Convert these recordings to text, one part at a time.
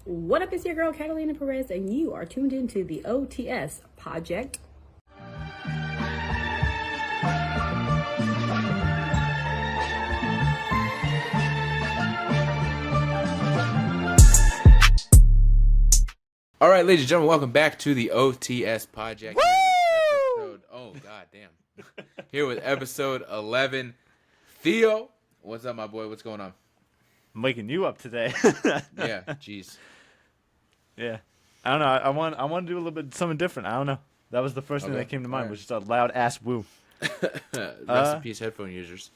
What up, it's your girl Catalina Perez, and you are tuned into the OTS Project. All right, ladies and gentlemen, welcome back to the OTS Project. Here with episode 11. Theo, what's up, my boy? What's going on? I'm waking you up today. Yeah, jeez. Yeah, I don't know. I want to do a little bit something different. I don't know. That was the first thing that came to mind, was just a loud ass woo. Rest in peace, headphone users.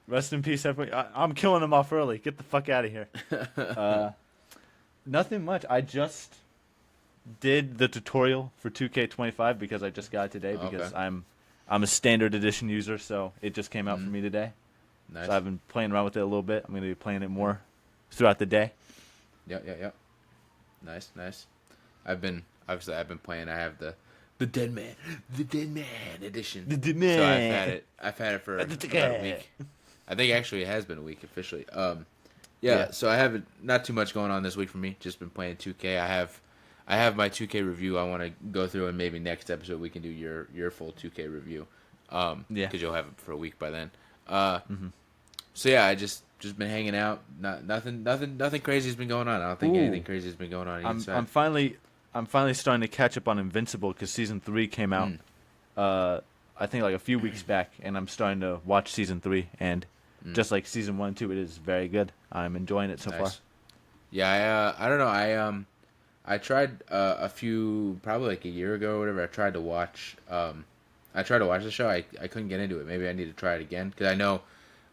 Rest in peace, everyone. I'm killing them off early. Get the fuck out of here. Nothing much. I just did the tutorial for 2K25 because I just got it today because I'm a standard edition user, so it just came out for me today. Nice. So I've been playing around with it a little bit. I'm going to be playing it more throughout the day. Yeah. Nice. I've been playing. I have the Dead Man edition. The Dead Man. So I've had it for about a week. I think actually it has been a week officially. Yeah. So I haven't not too much going on this week for me. Just been playing 2K. I have my 2K review I want to go through, and maybe next episode we can do your full 2K review. Because you'll have it for a week by then. So yeah, I just been hanging out. Nothing crazy has been going on. I don't think anything crazy has been going on. I'm finally starting to catch up on Invincible because season 3 came out. I think like a few weeks back, and I'm starting to watch season 3, and just like season 1 and 2, it is very good. I'm enjoying it so far. Yeah, I don't know. I tried a few, probably like a year ago or whatever. I tried to watch the show. I couldn't get into it. Maybe I need to try it again because I know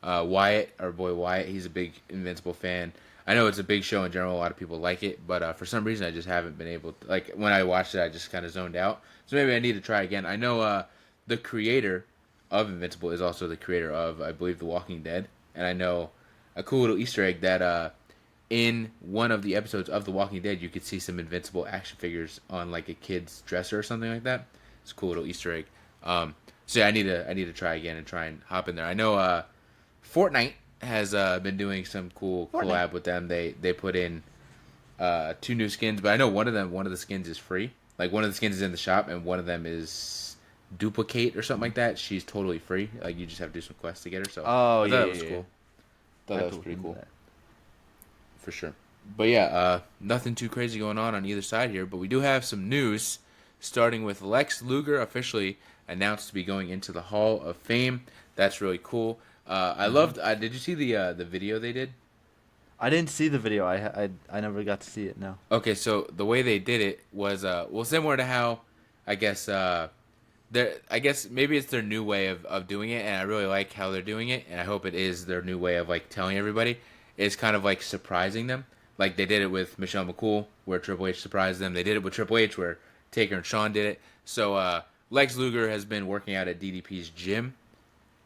Wyatt, our boy Wyatt, he's a big Invincible fan. I know it's a big show in general. A lot of people like it, but for some reason I just haven't been able to. Like when I watched it, I just kind of zoned out. So maybe I need to try again. I know the creator of Invincible is also the creator of, I believe, The Walking Dead, and I know a cool little Easter egg that in one of the episodes of The Walking Dead, you could see some Invincible action figures on like a kid's dresser or something like that. It's a cool little Easter egg. So yeah, I need to try again and try and hop in there. I know Fortnite has been doing some cool collab with them. They put in 2 new skins, but I know one of the skins is free. Like one of the skins is in the shop, and one of them is duplicate or something like that. She's totally free. Like you just have to do some quests to get her. So I thought that was cool. Thought that was pretty cool. For sure. But yeah, nothing too crazy going on either side here. But we do have some news, starting with Lex Luger officially announced to be going into the Hall of Fame. That's really cool. I loved. Did you see the video they did? I didn't see the video. I never got to see it. No. Okay, so the way they did it was similar to how I guess maybe it's their new way of doing it, and I really like how they're doing it, and I hope it is their new way of like telling everybody. It's kind of like surprising them. Like they did it with Michelle McCool, where Triple H surprised them. They did it with Triple H, where Taker and Shawn did it. So Lex Luger has been working out at DDP's gym,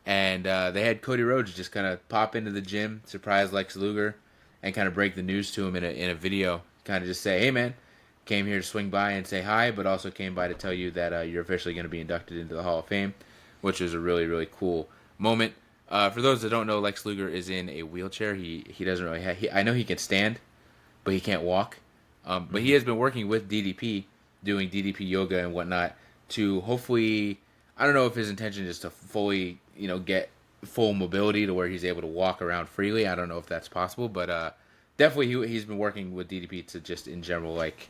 and they had Cody Rhodes just kind of pop into the gym, surprise Lex Luger, and kind of break the news to him in a video. Kind of just say, hey man, came here to swing by and say hi, but also came by to tell you that you're officially going to be inducted into the Hall of Fame, which is a really, really cool moment. For those that don't know, Lex Luger is in a wheelchair. He doesn't really have... I know he can stand, but he can't walk. But he has been working with DDP, doing DDP yoga and whatnot, to hopefully... I don't know if his intention is to fully, get full mobility to where he's able to walk around freely. I don't know if that's possible, but definitely he's been working with DDP to just, in general, like,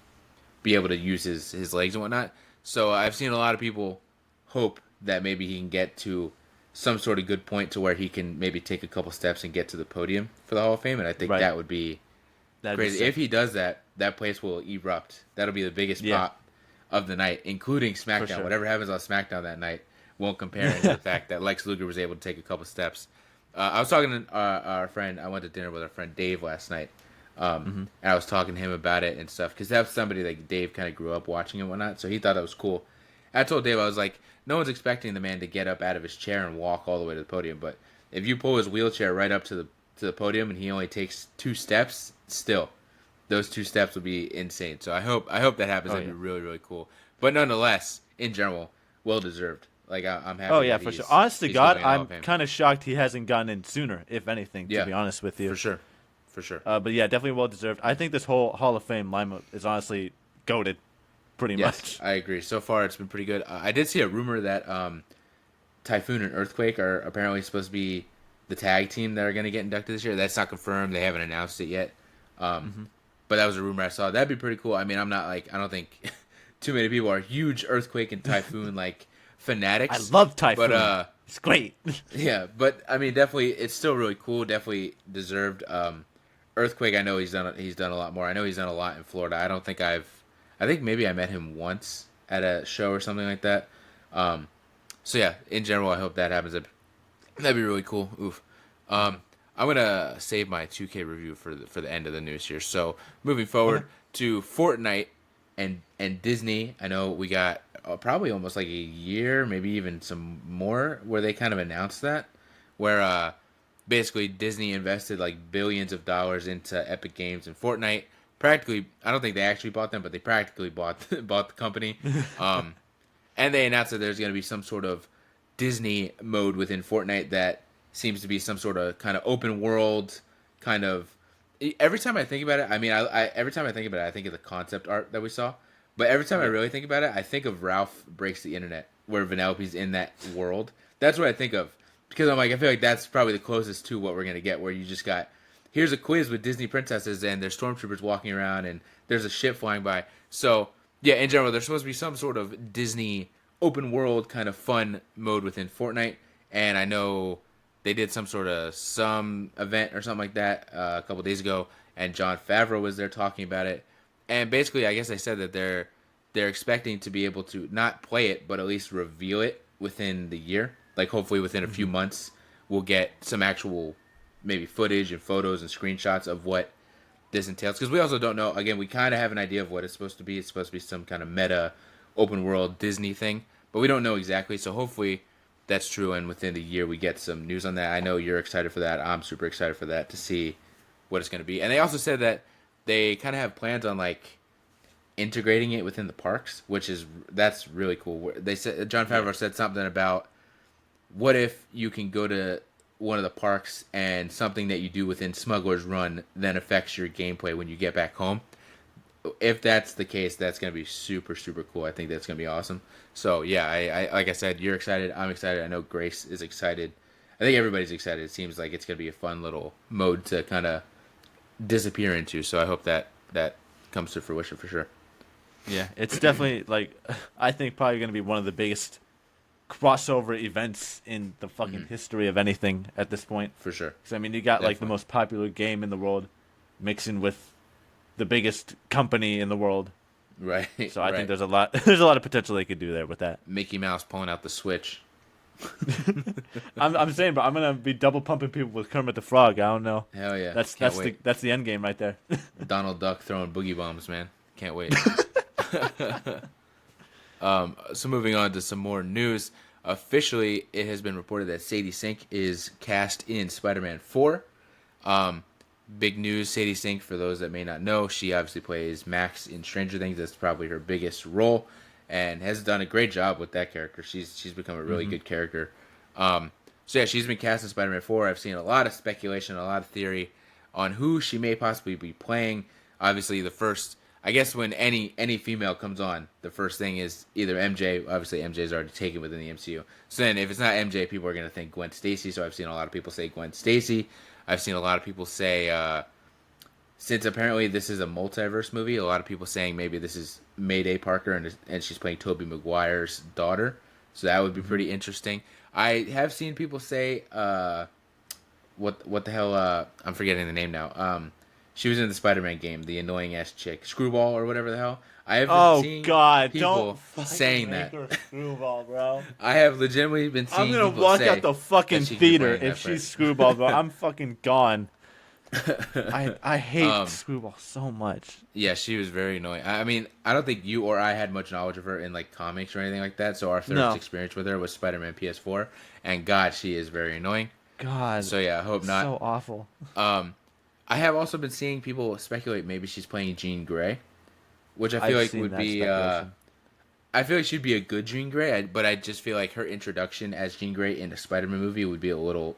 be able to use his legs and whatnot. So I've seen a lot of people hope that maybe he can get to some sort of good point to where he can maybe take a couple steps and get to the podium for the Hall of Fame, and I think that would be crazy. If he does that, that place will erupt. That'll be the biggest pop of the night, including SmackDown. Sure. Whatever happens on SmackDown that night won't compare to the fact that Lex Luger was able to take a couple steps. I was talking to our friend. I went to dinner with our friend Dave last night, and I was talking to him about it and stuff, because that's somebody that Dave kind of grew up watching and whatnot, so he thought that was cool. I told Dave, I was like, no one's expecting the man to get up out of his chair and walk all the way to the podium, but if you pull his wheelchair right up to the podium and he only takes 2 steps, still, those 2 steps would be insane. So I hope that happens. That'd be really, really cool. But nonetheless, in general, well deserved. Like I'm happy. Oh yeah, for sure. Honest to God, I'm kind of shocked he hasn't gotten in sooner. If anything, to be honest with you, for sure. for sure. But yeah, definitely well deserved. I think this whole Hall of Fame lineup is honestly goated, pretty Yes, much. I agree. So far, it's been pretty good. I did see a rumor that Typhoon and Earthquake are apparently supposed to be the tag team that are going to get inducted this year. That's not confirmed. They haven't announced it yet. But that was a rumor I saw. That'd be pretty cool. I mean, I'm not like, I don't think too many people are huge Earthquake and Typhoon like fanatics. I love Typhoon. But it's great. yeah, but I mean, definitely, it's still really cool. Definitely deserved. Earthquake, I know he's done a lot more. I know he's done a lot in Florida. I think maybe I met him once at a show or something like that. So yeah, in general, I hope that happens. That'd be really cool. Oof. I'm gonna save my 2K review for the end of the news here. So moving forward to Fortnite and Disney. I know we got probably almost like a year, maybe even some more, where they kind of announced that, where basically Disney invested like billions of dollars into Epic Games and Fortnite. Practically, I don't think they actually bought them, but they practically bought the company. And they announced that there's going to be some sort of Disney mode within Fortnite that seems to be some sort of kind of open world kind of. Every time I think about it, I mean, every time I think about it, I think of the concept art that we saw. But every time I really think about it, I think of Ralph Breaks the Internet, where Vanellope's in that world. That's what I think of. Because I'm like, I feel like that's probably the closest to what we're going to get, where you just got, here's a quiz with Disney princesses, and there's stormtroopers walking around, and there's a ship flying by. So, yeah, in general, there's supposed to be some sort of Disney open world kind of fun mode within Fortnite. And I know they did some event or something like that a couple days ago, and Jon Favreau was there talking about it. And basically, I guess they said that they're expecting to be able to not play it, but at least reveal it within the year. Like, hopefully within a few months, we'll get some actual maybe footage and photos and screenshots of what this entails. Because we also don't know. Again, we kind of have an idea of what it's supposed to be. It's supposed to be some kind of meta open world Disney thing, but we don't know exactly. So hopefully that's true, and within the year we get some news on that. I know you're excited for that. I'm super excited for that, to see what it's going to be. And they also said that they kind of have plans on like integrating it within the parks, that's really cool. They said Jon Favreau said something about, what if you can go to one of the parks and something that you do within Smuggler's Run then affects your gameplay when you get back home. If that's the case, that's going to be super, super cool. I think that's going to be awesome. So, yeah, I like I said, you're excited. I'm excited. I know Grace is excited. I think everybody's excited. It seems like it's going to be a fun little mode to kind of disappear into. So I hope that comes to fruition for sure. Yeah, it's definitely, like, I think probably going to be one of the biggest crossover events in the fucking history of anything at this point. For sure. Because, I mean, you got, like, the Definitely. most popular game in the world mixing with the biggest company in the world. Right. So I right. think there's a lot of potential they could do there with that. Mickey Mouse pulling out the Switch. I'm saying, but I'm gonna be double pumping people with Kermit the Frog. I don't know. Hell yeah. That's Can't wait. the end game right there. Donald Duck throwing boogie bombs, man. Can't wait. So moving on to some more news. Officially, it has been reported that Sadie Sink is cast in Spider-Man 4. Big news, Sadie Sink, for those that may not know, she obviously plays Max in Stranger Things. That's probably her biggest role, and has done a great job with that character. She's become a really good character. So yeah, she's been cast in Spider-Man 4. I've seen a lot of speculation, a lot of theory on who she may possibly be playing. Obviously, the first, I guess when any female comes on, the first thing is either MJ. Obviously, MJ is already taken within the MCU. So then if it's not MJ, people are going to think Gwen Stacy. So I've seen a lot of people say Gwen Stacy. I've seen a lot of people say, since apparently this is a multiverse movie, a lot of people saying maybe this is Mayday Parker and she's playing Tobey Maguire's daughter. So that would be pretty interesting. I have seen people say, what the hell, I'm forgetting the name now. She was in the Spider-Man game, the annoying ass chick, Screwball or whatever the hell. I have seen people saying that. Screwball, bro. I have legitimately been seeing I'm gonna people walk say out the fucking that she could be theater playing that if she's part. Screwball, bro. I'm fucking gone. I hate Screwball so much. Yeah, she was very annoying. I mean, I don't think you or I had much knowledge of her in like comics or anything like that. So our first experience with her was Spider-Man PS4, and God, she is very annoying. God. So yeah, I hope not. So awful. I have also been seeing people speculate maybe she's playing Jean Grey, which I feel I've like seen would that be. speculation. I feel like she'd be a good Jean Grey, but I just feel like her introduction as Jean Grey in a Spider-Man movie would be a little.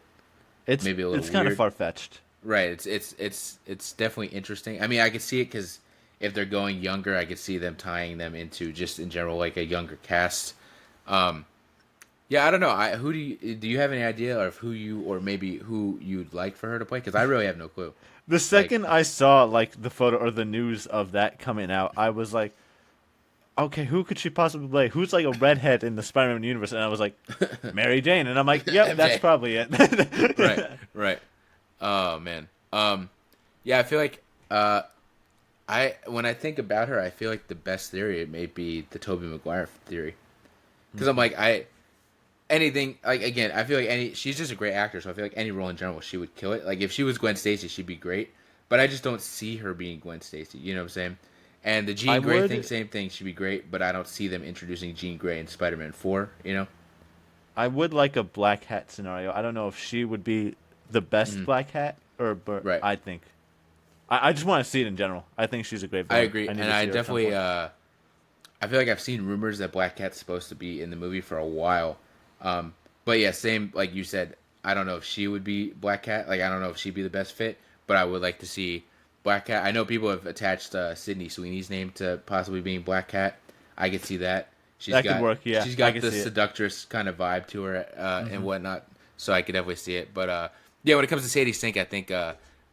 It's maybe a little it's kind of weird. far fetched. Right. It's definitely interesting. I mean, I could see it because if they're going younger, I could see them tying them into just in general like a younger cast. Um, yeah, I don't know. Who do you have any idea of who you or maybe who you'd like for her to play? Because I really have no clue. The Like, second I saw like the photo or the news of that coming out, I was like, okay, who could she possibly play? Who's like a redhead in the Spider-Man universe? And I was like, Mary Jane, and I'm like, yep, that's MJ. probably it. Right, right. Oh man. Yeah, I feel like I when I think about her, I feel like the best theory it may be the Tobey Maguire theory. Because I'm like anything like again, I feel like she's just a great actor, so I feel like any role in general she would kill it. Like if she was Gwen Stacy, she'd be great. But I just don't see her being Gwen Stacy. You know what I'm saying? And the I Jean Grey would. thing, same thing. She'd be great, but I don't see them introducing Jean Grey in Spider-Man 4. You know? I would like a Black Hat scenario. I don't know if she would be the best Black Hat, but Right. I think. I just want to see it in general. I think she's a great I villain. agree, need and to I see her at some definitely. point. I feel like I've seen rumors that Black Cat's supposed to be in the movie for a while. But yeah, same like you said. I don't know if she would be Black Cat. Like I don't know if she'd be the best fit, but I would like to see Black Cat. I know people have attached Sydney Sweeney's name to possibly being Black Cat. I could see that. That could work, yeah. She's I got could the see it. seductress kind of vibe to her and whatnot, so I could definitely see it. But yeah, when it comes to Sadie Sink, I think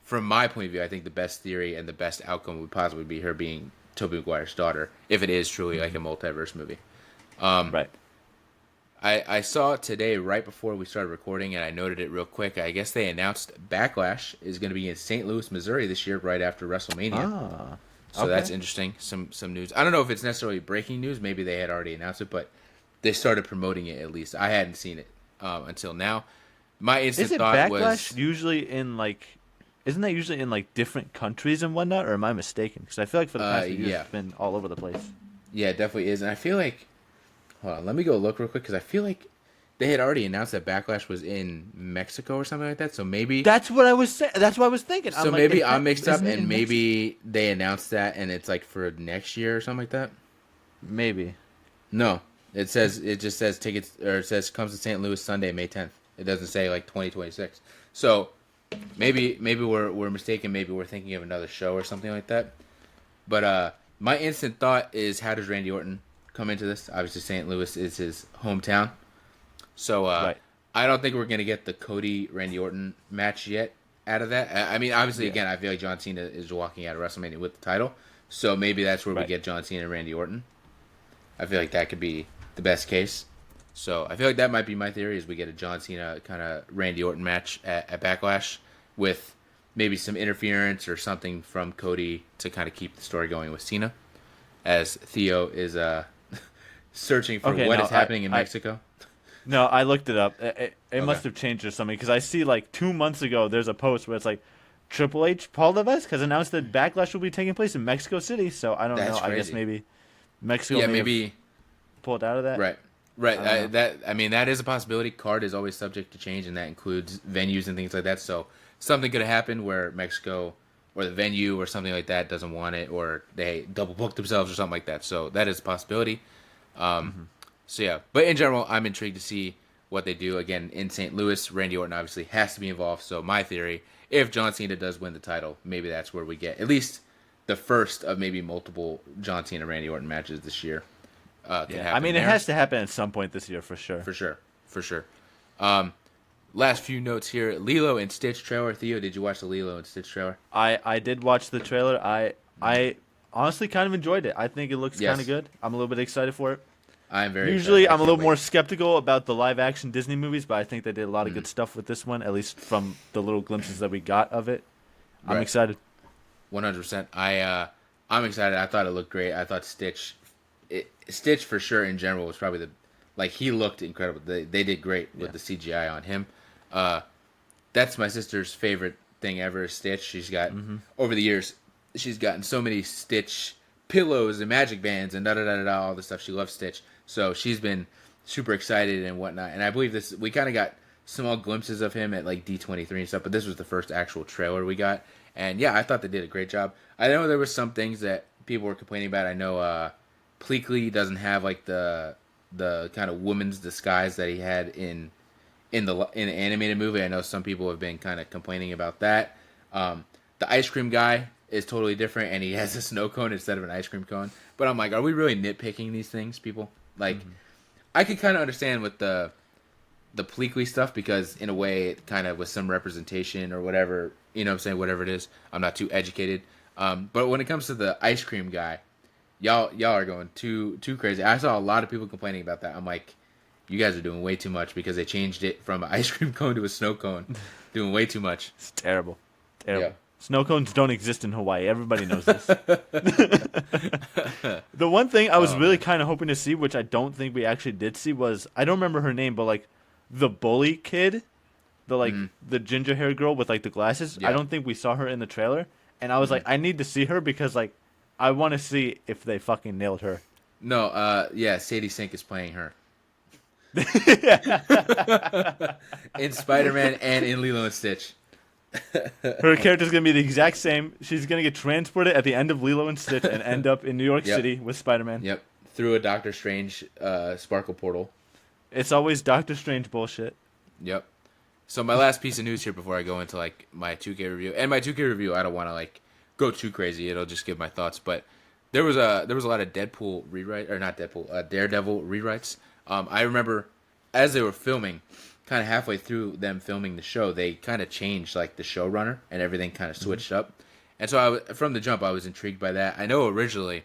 from my point of view, I think the best theory and the best outcome would possibly be her being Tobey Maguire's daughter, if it is truly like a multiverse movie. Right. I saw it today right before we started recording, and I noted it real quick. I guess they announced Backlash is going to be in St. Louis, Missouri this year, right after WrestleMania. Ah. So Okay. that's interesting. Some news. I don't know if it's necessarily breaking news. Maybe they had already announced it, but they started promoting it at least. I hadn't seen it until now. My instant Is it thought Backlash was usually in like? Isn't that usually in like different countries and whatnot, or am I mistaken? Because I feel like for the past few years yeah. it's been all over the place. yeah, it definitely is, and I feel like hold on, let me go look real quick because I feel like they had already announced that Backlash was in Mexico or something like that. So maybe That's what I was saying. That's what I was thinking. so I'm like, maybe is I'm that- mixed up, isn't it and in maybe they announced that, and it's like for next year or something like that. Maybe. No, it just says tickets, or it says comes to St. Louis Sunday, May 10th. It doesn't say like 2026. So maybe we're mistaken. Maybe we're thinking of another show or something like that. But my instant thought is, how does Randy Orton come into this? Obviously, St. Louis is his hometown. So Right. I don't think we're gonna get the Cody Randy Orton match yet out of that. I mean, obviously, Yeah. again, I feel like John Cena is walking out of WrestleMania with the title, so maybe that's where we Right. get John Cena and Randy Orton. I feel like that could be the best case. So I feel like that might be my theory: is we get a John Cena kind of Randy Orton match at Backlash with maybe some interference or something from Cody to kind of keep the story going with Cena, as Theo is searching for Okay, what no, is happening in I- Mexico. No, I looked it up. It Okay. must have changed or something because I see like 2 months ago there's a post where it's like Triple H Paul Levesque has announced that Backlash will be taking place in Mexico City. So I don't That's know. I guess crazy. maybe Mexico Yeah, may have maybe. pulled out of that. Right. I don't know. I mean that is a possibility. Card is always subject to change, and that includes venues and things like that. So something could happen where Mexico or the venue or something like that doesn't want it, or they double book themselves or something like that. So that is a possibility. So yeah, but in general, I'm intrigued to see what they do. Again, in St. Louis, Randy Orton obviously has to be involved. So my theory, if John Cena does win the title, maybe that's where we get at least the first of maybe multiple John Cena Randy Orton matches this year. Can Yeah. happen I mean, it there. has to happen at some point this year for sure. For sure. Last few notes here. Lilo and Stitch trailer. Theo, did you watch the Lilo and Stitch trailer? I did watch the trailer. I honestly kind of enjoyed it. I think it looks Yes. kind of good. I'm a little bit excited for it. I'm very Usually, excited. I I'm a can't little wait. more skeptical about the live action Disney movies, but I think they did a lot of good stuff with this one, at least from the little glimpses that we got of it. I'm Right. excited. 100%. I'm excited. I thought it looked great. I thought Stitch for sure in general was probably he looked incredible. They did great with Yeah. the CGI on him. That's my sister's favorite thing ever, is Stitch. She's got over the years, she's gotten so many Stitch pillows and magic bands and all this stuff. She loves Stitch, so she's been super excited and whatnot. And I believe we kind of got small glimpses of him at like D23 and stuff, but this was the first actual trailer we got. And yeah, I thought they did a great job. I know there were some things that people were complaining about. I know Pleakley doesn't have like the kind of woman's disguise that he had in the animated movie. I know some people have been kind of complaining about that. The ice cream guy is totally different, and he has a snow cone instead of an ice cream cone. But I'm like, are we really nitpicking these things, people? Like, I could kind of understand with the Pleakley stuff, because in a way it kind of was some representation or whatever, you know what I'm saying, whatever it is. I'm not too educated. But when it comes to the ice cream guy, y'all are going too crazy. I saw a lot of people complaining about that. I'm like, you guys are doing way too much, because they changed it from an ice cream cone to a snow cone. Doing way too much. It's terrible. Terrible. Yeah. Snow cones don't exist in Hawaii. Everybody knows this. The one thing I was really kind of hoping to see, which I don't think we actually did see, was, I don't remember her name, but like the bully kid, the ginger hair girl with like the glasses. Yeah. I don't think we saw her in the trailer, and I was like, I need to see her, because like I want to see if they fucking nailed her. No, yeah, Sadie Sink is playing her. In Spider-Man and in Lilo and Stitch. Her character's gonna be the exact same. She's gonna get transported at the end of Lilo and Stitch and end up in New York City with Spider-Man. Yep, through a Doctor Strange sparkle portal. It's always Doctor Strange bullshit. Yep. So my last piece of news here before I go into like my 2K review, and my 2K review, I don't want to like go too crazy. It'll just give my thoughts. But there was a lot of Deadpool rewrite, or not Deadpool, Daredevil rewrites. I remember as they were filming, kind of halfway through them filming the show, they kind of changed like the showrunner, and everything kind of switched up. And so from the jump, I was intrigued by that. I know originally,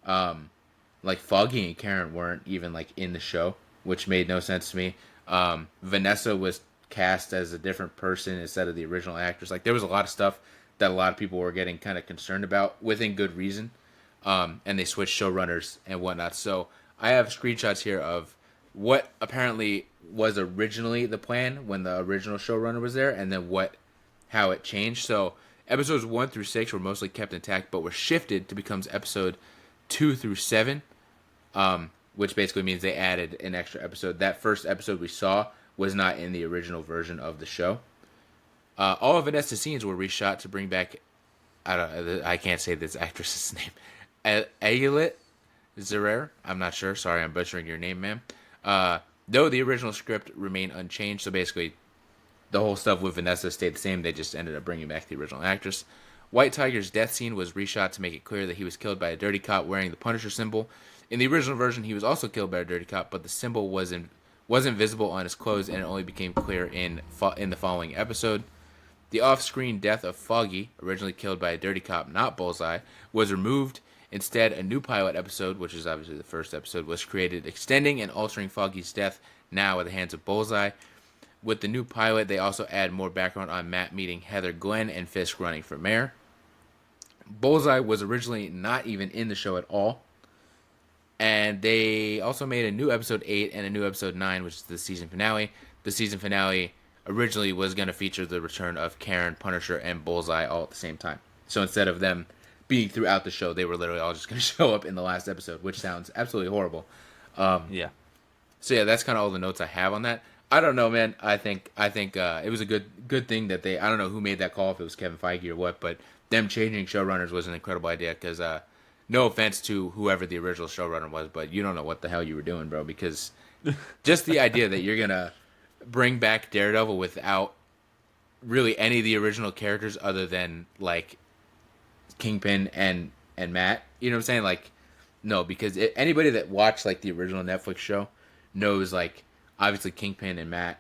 like Foggy and Karen weren't even like in the show, which made no sense to me. Vanessa was cast as a different person instead of the original actress. Like there was a lot of stuff that a lot of people were getting kind of concerned about, within good reason. And they switched showrunners and whatnot. So I have screenshots here of what apparently was originally the plan when the original showrunner was there, and then how it changed. So episodes 1 through 6 were mostly kept intact, but were shifted to become episode 2 through 7, which basically means they added an extra episode. That first episode we saw was not in the original version of the show. All of Vanessa's scenes were reshot to bring back, I can't say this actress's name, Ayelet Zerer. I'm not sure. Sorry, I'm butchering your name, ma'am. Though the original script remained unchanged, so basically the whole stuff with Vanessa stayed the same. They just ended up bringing back the original actress. White Tiger's death scene was reshot to make it clear that he was killed by a dirty cop wearing the Punisher symbol. In the original version, he was also killed by a dirty cop, but the symbol wasn't visible on his clothes, and it only became clear in the following episode. The off-screen death of Foggy, originally killed by a dirty cop, not Bullseye, was removed. Instead, a new pilot episode, which is obviously the first episode, was created, extending and altering Foggy's death now at the hands of Bullseye. With the new pilot, they also add more background on Matt meeting Heather Glenn and Fisk running for mayor. Bullseye was originally not even in the show at all. And they also made a new episode 8 and a new episode 9, which is the season finale. The season finale originally was going to feature the return of Karen, Punisher, and Bullseye all at the same time. So instead of them being throughout the show, they were literally all just going to show up in the last episode, which sounds absolutely horrible. Yeah. So yeah, that's kind of all the notes I have on that. I don't know, man. I think it was a good thing that I don't know who made that call, if it was Kevin Feige or what, but them changing showrunners was an incredible idea, because no offense to whoever the original showrunner was, but you don't know what the hell you were doing, bro, because just the idea that you're going to bring back Daredevil without really any of the original characters other than like Kingpin and Matt, you know what I'm saying? Like, no, because anybody that watched like the original Netflix show knows, like, obviously Kingpin and Matt,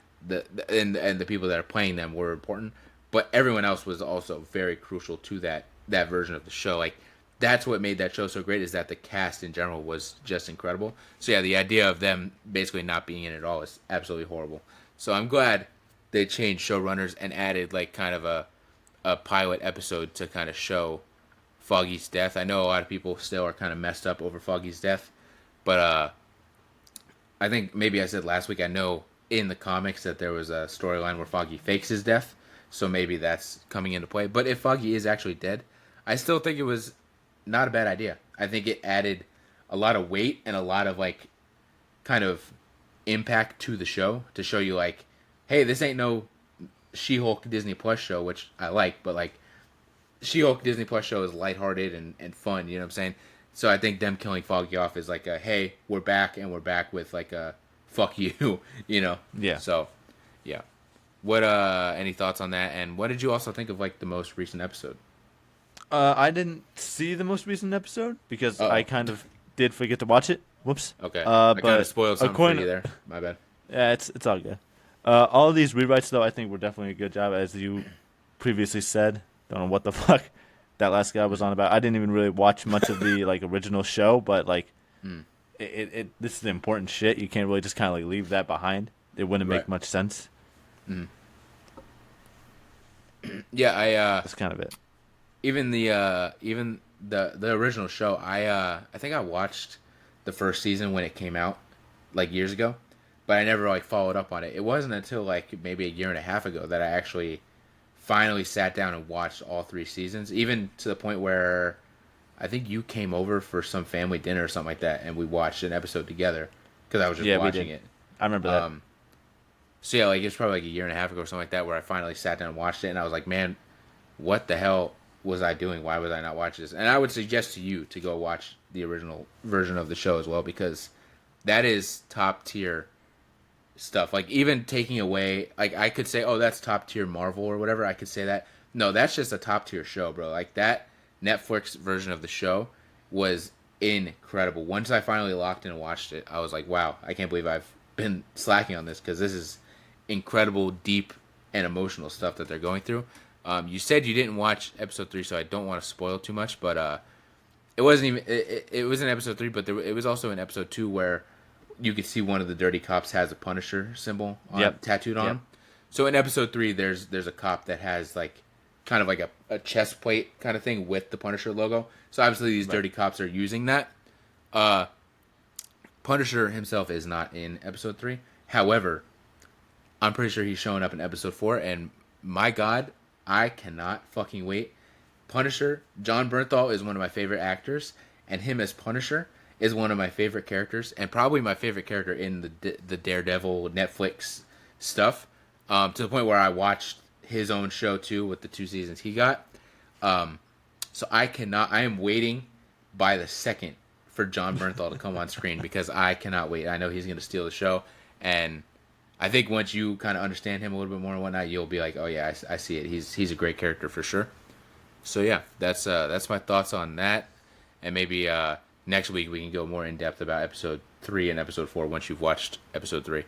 and the people that are playing them were important, but everyone else was also very crucial to that version of the show. Like, that's what made that show so great, is that the cast in general was just incredible. So yeah, the idea of them basically not being in it at all is absolutely horrible. So I'm glad they changed showrunners and added like kind of a pilot episode to kind of show Foggy's death. I know a lot of people still are kind of messed up over Foggy's death, but I think maybe I said last week, I know in the comics that there was a storyline where Foggy fakes his death, so maybe that's coming into play. But if Foggy is actually dead, I still think it was not a bad idea. I think it added a lot of weight and a lot of like kind of impact to the show, to show you like, hey, this ain't no She-Hulk Disney Plus show, which I like, but like She-Hulk Disney Plus show is lighthearted and fun, you know what I'm saying? So I think them killing Foggy off is like a, hey, we're back, and we're back with like a fuck you, you know? Yeah. So, yeah. What any thoughts on that? And what did you also think of like the most recent episode? I didn't see the most recent episode because Uh-oh. I kind of did forget to watch it. Whoops. Okay, I kind But of spoiled something for according, you there. My bad. yeah, it's all good. All of these rewrites though, I think were definitely a good job, as you previously said. Don't know what the fuck that last guy was on about. I didn't even really watch much of the like original show, but like, this is the important shit. You can't really just kind of like leave that behind. It wouldn't make Right. much sense. Yeah, That's kind of it. even the original show. I think I watched the first season when it came out like years ago, but I never like followed up on it. It wasn't until like maybe a year and a half ago that I actually finally sat down and watched all 3 seasons, even to the point where I think you came over for some family dinner or something like that, and we watched an episode together because I was just Yeah, we watching did. it. I remember that. So yeah, like it's probably like a year and a half ago or something like that where I finally sat down and watched it, and I was like, man, what the hell was I doing? Why was I not watching this? And I would suggest to you to go watch the original version of the show as well, because that is top tier stuff. Like even taking away, like I could say, oh, that's top tier Marvel or whatever. I could say that. No, that's just a top tier show, bro. Like that Netflix version of the show was incredible. Once I finally locked in and watched it, I was like, wow, I can't believe I've been slacking on this, because this is incredible, deep, and emotional stuff that they're going through. You said you didn't watch episode 3, so I don't want to spoil too much, but it wasn't even. It was in episode 3, but it was also in episode 2 where you could see one of the dirty cops has a Punisher symbol tattooed on him. So in episode 3, there's a cop that has like kind of like a chest plate kind of thing with the Punisher logo. So obviously these dirty cops are using that. Punisher himself is not in episode 3. However, I'm pretty sure he's showing up in episode 4, and my God, I cannot fucking wait. Punisher, John Bernthal is one of my favorite actors, and him as Punisher is one of my favorite characters, and probably my favorite character in the Daredevil Netflix stuff, to the point where I watched his own show too with the 2 seasons he got. So I am waiting by the second for John Bernthal to come on screen, because I cannot wait. I know he's going to steal the show, and I think once you kind of understand him a little bit more and whatnot, you'll be like, oh yeah, I see it. He's a great character for sure. So yeah, that's my thoughts on that, and maybe next week we can go more in depth about episode 3 and episode 4 once you've watched episode 3.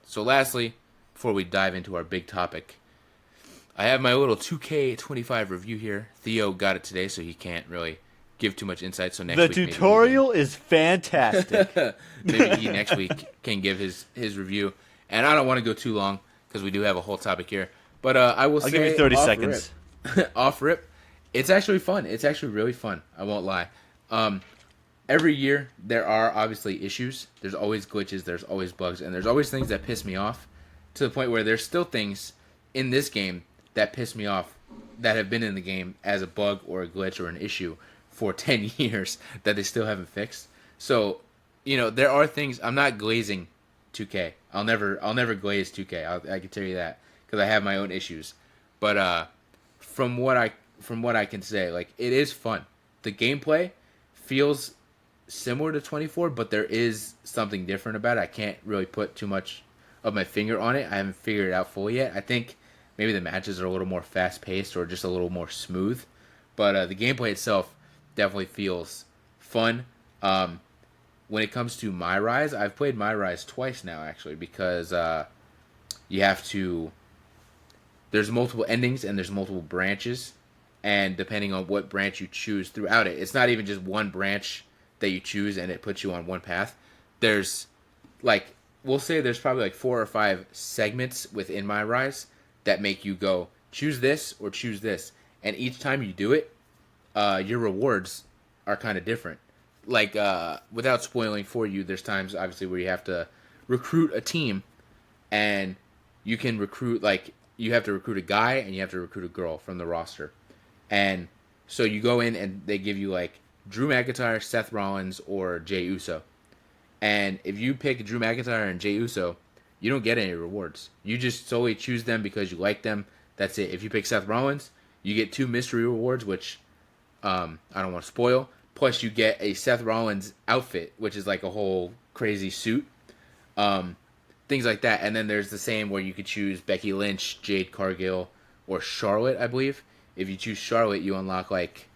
So lastly, before we dive into our big topic, I have my little 2K25 review here. Theo got it today, so he can't really give too much insight. So next The week, tutorial is fantastic. maybe he next week can give his review. And I don't want to go too long because we do have a whole topic here. But I will say, I'll give you 30 seconds. Off rip, it's actually fun. It's actually really fun. I won't lie. Every year there are obviously issues. There's always glitches. There's always bugs, and there's always things that piss me off. To the point where there's still things in this game that piss me off that have been in the game as a bug or a glitch or an issue for 10 years that they still haven't fixed. So, there are things. I'm not glazing 2K. I'll never glaze 2K. I can tell you that, because I have my own issues. But from what I can say, like, it is fun. The gameplay feels similar to 24, but there is something different about it. I can't really put too much of my finger on it. I haven't figured it out fully yet. I think maybe the matches are a little more fast paced or just a little more smooth, but the gameplay itself definitely feels fun. When it comes to My Rise, I've played My Rise twice now, actually, because you have to. There's multiple endings and there's multiple branches, and depending on what branch you choose throughout it, it's not even just one branch that you choose and it puts you on one path. There's like, we'll say there's probably like 4 or 5 segments within My Rise that make you go choose this or choose this, and each time you do it, your rewards are kind of different. Like, without spoiling for you, there's times obviously where you have to recruit a team, and you can recruit, like, you have to recruit a guy and you have to recruit a girl from the roster. And so you go in and they give you like Drew McIntyre, Seth Rollins, or Jey Uso. And if you pick Drew McIntyre and Jey Uso, you don't get any rewards. You just solely choose them because you like them. That's it. If you pick Seth Rollins, you get 2 mystery rewards, which I don't want to spoil. Plus, you get a Seth Rollins outfit, which is like a whole crazy suit. things like that. And then there's the same where you could choose Becky Lynch, Jade Cargill, or Charlotte, I believe. If you choose Charlotte, you unlock like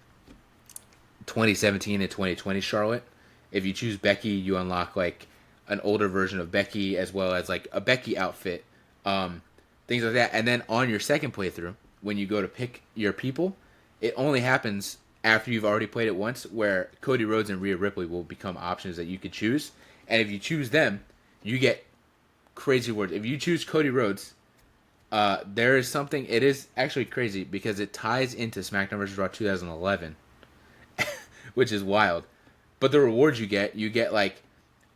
2017 and 2020 Charlotte. If you choose Becky, you unlock like an older version of Becky as well as like a Becky outfit, things like that. And then on your second playthrough, when you go to pick your people, it only happens after you've already played it once, where Cody Rhodes and Rhea Ripley will become options that you could choose. And if you choose them, you get crazy rewards. If you choose Cody Rhodes, there is something, it is actually crazy because it ties into SmackDown vs. Raw 2011, which is wild. But the rewards you get like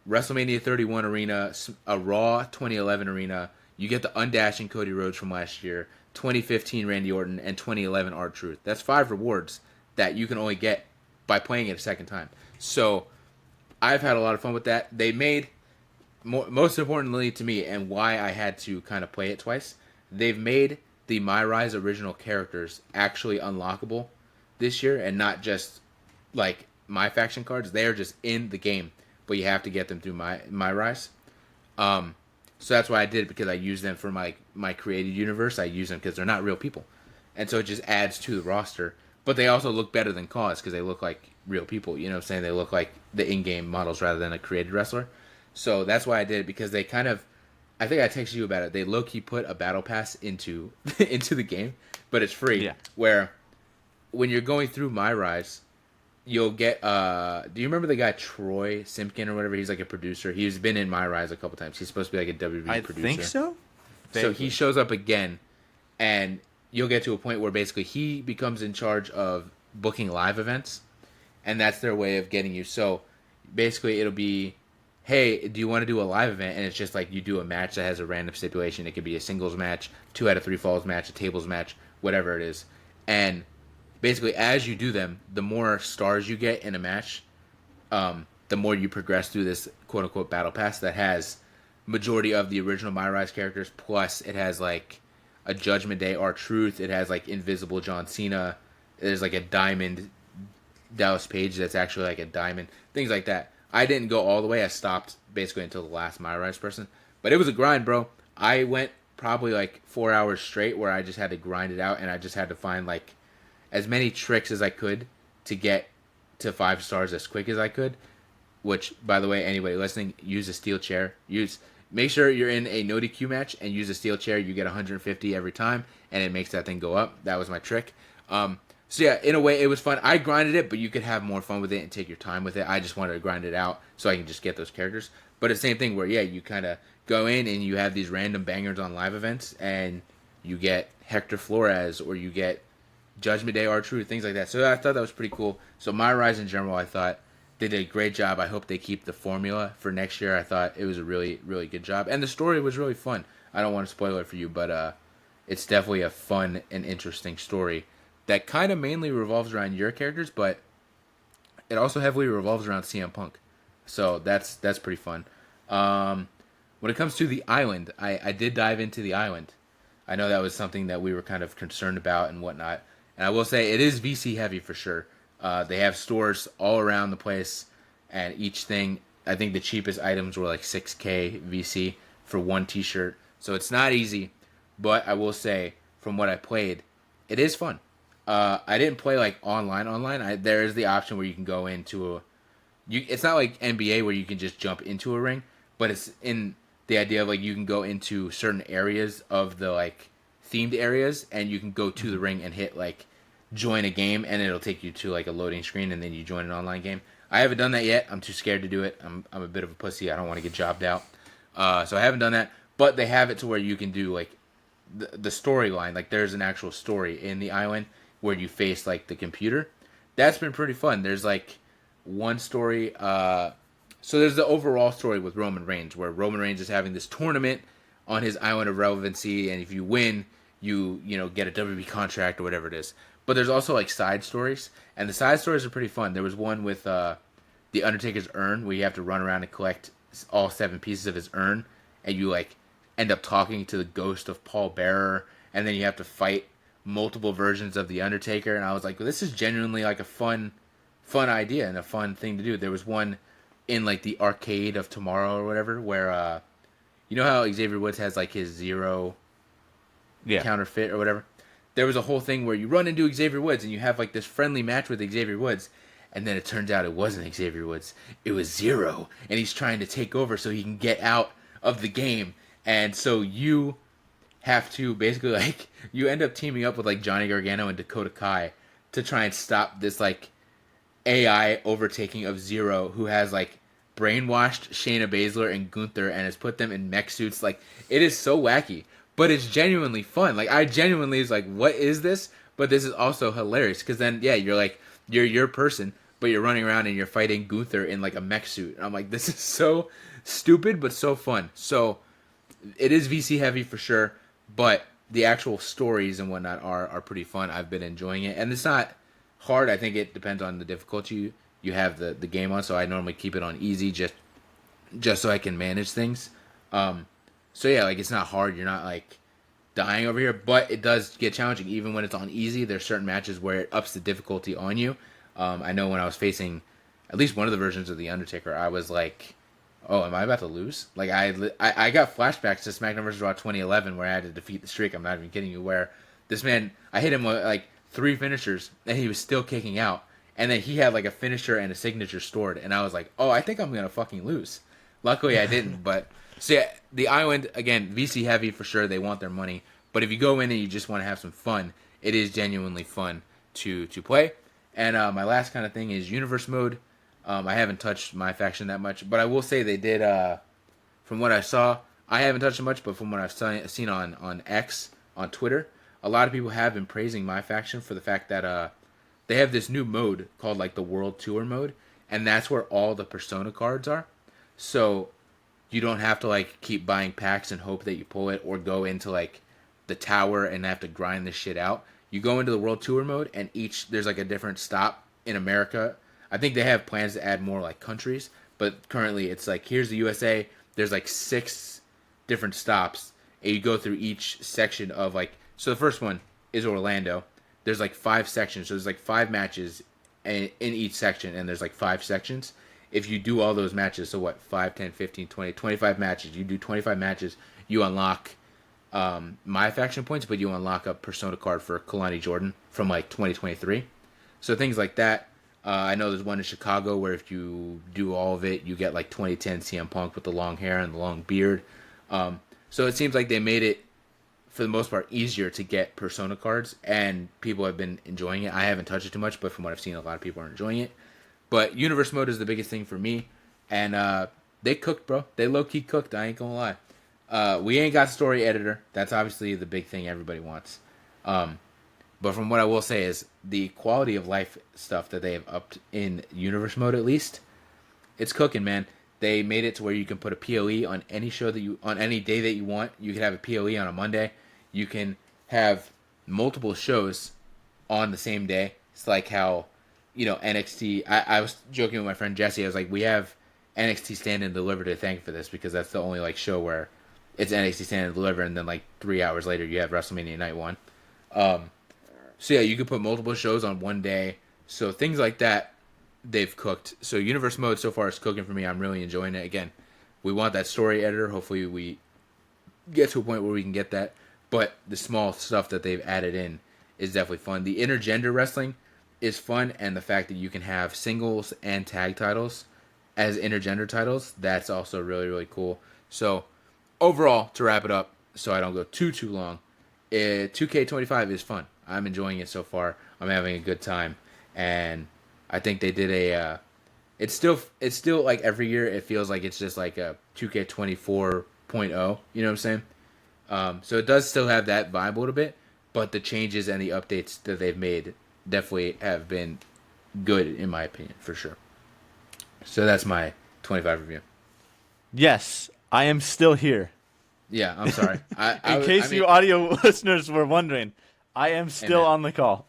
WrestleMania 31 arena, a Raw 2011 arena. You get the undashing Cody Rhodes from last year, 2015 Randy Orton, and 2011 R-Truth. That's 5 rewards that you can only get by playing it a second time. So I've had a lot of fun with that. They made, most importantly to me, and why I had to kind of play it twice, they've made the My Rise original characters actually unlockable this year, and not just like My Faction cards. They are just in the game, but you have to get them through My Rise. So that's why I did it, because I use them for my created universe. I use them because they're not real people, and so it just adds to the roster. But they also look better than Cause because they look like real people. You know what I'm saying? They look like the in-game models rather than a created wrestler. So that's why I did it, because they kind of, I think I texted you about it. They low-key put a battle pass into into the game, but it's free. Yeah. Where when you're going through My Rise, you'll get, do you remember the guy Troy Simpkin or whatever? He's like a producer. He's been in My Rise a couple times. He's supposed to be like a WWE producer. I think so. So he shows up again, and you'll get to a point where basically he becomes in charge of booking live events, and that's their way of getting you. So basically it'll be, hey, do you want to do a live event? And it's just like you do a match that has a random stipulation. It could be a singles match, 2 out of 3 falls match, a tables match, whatever it is. And basically as you do them, the more stars you get in a match, the more you progress through this quote-unquote battle pass that has majority of the original My Rise characters, plus it has like a Judgment Day R-Truth, it has like Invisible John Cena, there's like a Diamond Dallas Page that's actually like a diamond, things like that. I didn't go all the way. I stopped basically until the last My Rise person. But it was a grind, bro. I went probably like 4 hours straight where I just had to grind it out, and I just had to find like as many tricks as I could to get to 5 stars as quick as I could. Which, by the way, anybody listening, use a steel chair. Make sure you're in a no DQ match and use a steel chair. You get 150 every time, and it makes that thing go up. That was my trick. So yeah, in a way, it was fun. I grinded it, but you could have more fun with it and take your time with it. I just wanted to grind it out so I can just get those characters. But it's the same thing where, yeah, you kind of go in and you have these random bangers on live events, and you get Hector Flores, or you get Judgment Day R-Truth, things like that. So I thought that was pretty cool. So My Rise in general, I thought they did a great job. I hope they keep the formula for next year. I thought it was a really, really good job. And the story was really fun. I don't want to spoil it for you, but it's definitely a fun and interesting story that kind of mainly revolves around your characters, but it also heavily revolves around CM Punk. So that's pretty fun. When it comes to the island, I did dive into the island. I know that was something that we were kind of concerned about and whatnot. And I will say it is VC heavy for sure. They have stores all around the place, and each thing, I think the cheapest items were like 6K VC for one t-shirt. So it's not easy, but I will say from what I played, it is fun. I didn't play like online. There is the option where you can go into it's not like NBA where you can just jump into a ring, but it's in the idea of like you can go into certain areas of the like themed areas, and you can go to the ring and hit like join a game, and it'll take you to like a loading screen, and then you join an online game. I haven't done that yet. I'm too scared to do it. I'm a bit of a pussy. I don't want to get jobbed out. So I haven't done that, but they have it to where you can do like the storyline. Like there's an actual story in the island where you face like the computer. That's been pretty fun. There's like one story. So there's the overall story with Roman Reigns, where Roman Reigns is having this tournament on his island of relevancy, and if you win, you get a WWE contract or whatever it is. But there's also like side stories, and the side stories are pretty fun. There was one with the Undertaker's urn, where you have to run around and collect all 7 pieces of his urn, and you like end up talking to the ghost of Paul Bearer, and then you have to fight multiple versions of the Undertaker. And I was like, well, this is genuinely like a fun idea and a fun thing to do. There was one in like the Arcade of Tomorrow or whatever, where You know how Xavier Woods has like his zero counterfeit or whatever? There was a whole thing where you run into Xavier Woods and you have like this friendly match with Xavier Woods, and then it turns out it wasn't Xavier Woods. It was Zero, and he's trying to take over so he can get out of the game. And so you have to basically like you end up teaming up with like Johnny Gargano and Dakota Kai to try and stop this like AI overtaking of Zero, who has like brainwashed Shayna Baszler and Gunther and has put them in mech suits. Like, it is so wacky, but it's genuinely fun. Like, I genuinely was like, what is this? But this is also hilarious because then, yeah, you're like, you're your person, but you're running around and you're fighting Gunther in like a mech suit. And I'm like, this is so stupid, but so fun. So it is VC heavy for sure, but the actual stories and whatnot are pretty fun. I've been enjoying it, and it's not hard. I think it depends on the difficulty you have the game on. So I normally keep it on easy just so I can manage things. So yeah, like, it's not hard. You're not like dying over here, but it does get challenging even when it's on easy. There's certain matches where it ups the difficulty on you. I know when I was facing at least one of the versions of the Undertaker, I was like, oh, am I about to lose? Like, I got flashbacks to SmackDown vs. Raw 2011 where I had to defeat the streak. I'm not even kidding you. Where this man, I hit him with like 3 finishers and he was still kicking out. And then he had like a finisher and a signature stored. And I was like, oh, I think I'm going to fucking lose. Luckily I didn't. But so yeah, the Island, again, VC heavy for sure. They want their money. But if you go in and you just want to have some fun, it is genuinely fun to play. And my last kind of thing is Universe Mode. I haven't touched my faction that much, but I will say they did, from what I saw, I haven't touched it much, but from what I've seen on X, on Twitter, a lot of people have been praising my faction for the fact that they have this new mode called like the World Tour mode, and that's where all the Persona cards are. So you don't have to like keep buying packs and hope that you pull it, or go into like the tower and have to grind this shit out. You go into the World Tour mode, and there's like a different stop in America. I think they have plans to add more like countries, but currently it's like, here's the USA. There's like 6 different stops, and you go through each section of like, so the first one is Orlando. There's like 5 sections, so there's like 5 matches in each section, and there's like 5 sections. If you do all those matches, so what, 5, 10, 15, 20, 25 matches, you do 25 matches, you unlock my faction points, but you unlock a Persona card for Kalani Jordan from like 2023. So things like that. I know there's one in Chicago where if you do all of it, you get like 2010 CM Punk with the long hair and the long beard. So it seems like they made it, for the most part, easier to get Persona cards, and people have been enjoying it. I haven't touched it too much, but from what I've seen, a lot of people are enjoying it. But Universe Mode is the biggest thing for me, and they cooked, bro. They low-key cooked, I ain't gonna lie. We ain't got story editor. That's obviously the big thing everybody wants. But from what I will say is the quality of life stuff that they have upped in Universe Mode, at least, it's cooking, man. They made it to where you can put a PoE on any show on any day that you want. You can have a PoE on a Monday. You can have multiple shows on the same day. It's like how, NXT. I was joking with my friend Jesse. I was like, we have NXT Stand and Deliver to thank for this, because that's the only like show where it's NXT Stand and Deliver, and then like 3 hours later you have WrestleMania Night 1. So yeah, you could put multiple shows on one day. So things like that, they've cooked. So Universe Mode so far is cooking for me. I'm really enjoying it. Again, we want that story editor. Hopefully we get to a point where we can get that. But the small stuff that they've added in is definitely fun. The intergender wrestling is fun, and the fact that you can have singles and tag titles as intergender titles, that's also really, really cool. So overall, to wrap it up, so I don't go too long, 2K25 is fun. I'm enjoying it so far. I'm having a good time, and I think they did it's still like every year it feels like it's just like a 2K24.0. You know what I'm saying? So it does still have that vibe a little bit, but the changes and the updates that they've made definitely have been good in my opinion, for sure. So that's my 25 review. Yes, I am still here. Yeah, I'm sorry. In case you audio listeners were wondering, I am still on the call.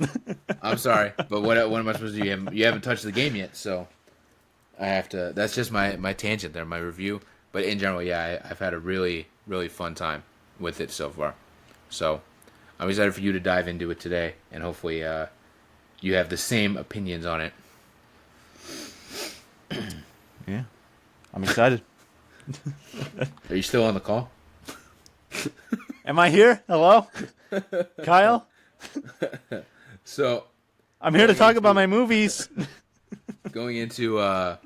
I'm sorry, but what am I supposed to do? You haven't touched the game yet, so I have to. That's just my tangent there, my review. But in general, yeah, I've had a really, really fun time with it so far. So I'm excited for you to dive into it today, and hopefully you have the same opinions on it. Yeah, I'm excited. Are you still on the call? Am I here? Hello? Kyle? So, I'm here to talk about my movies. going into our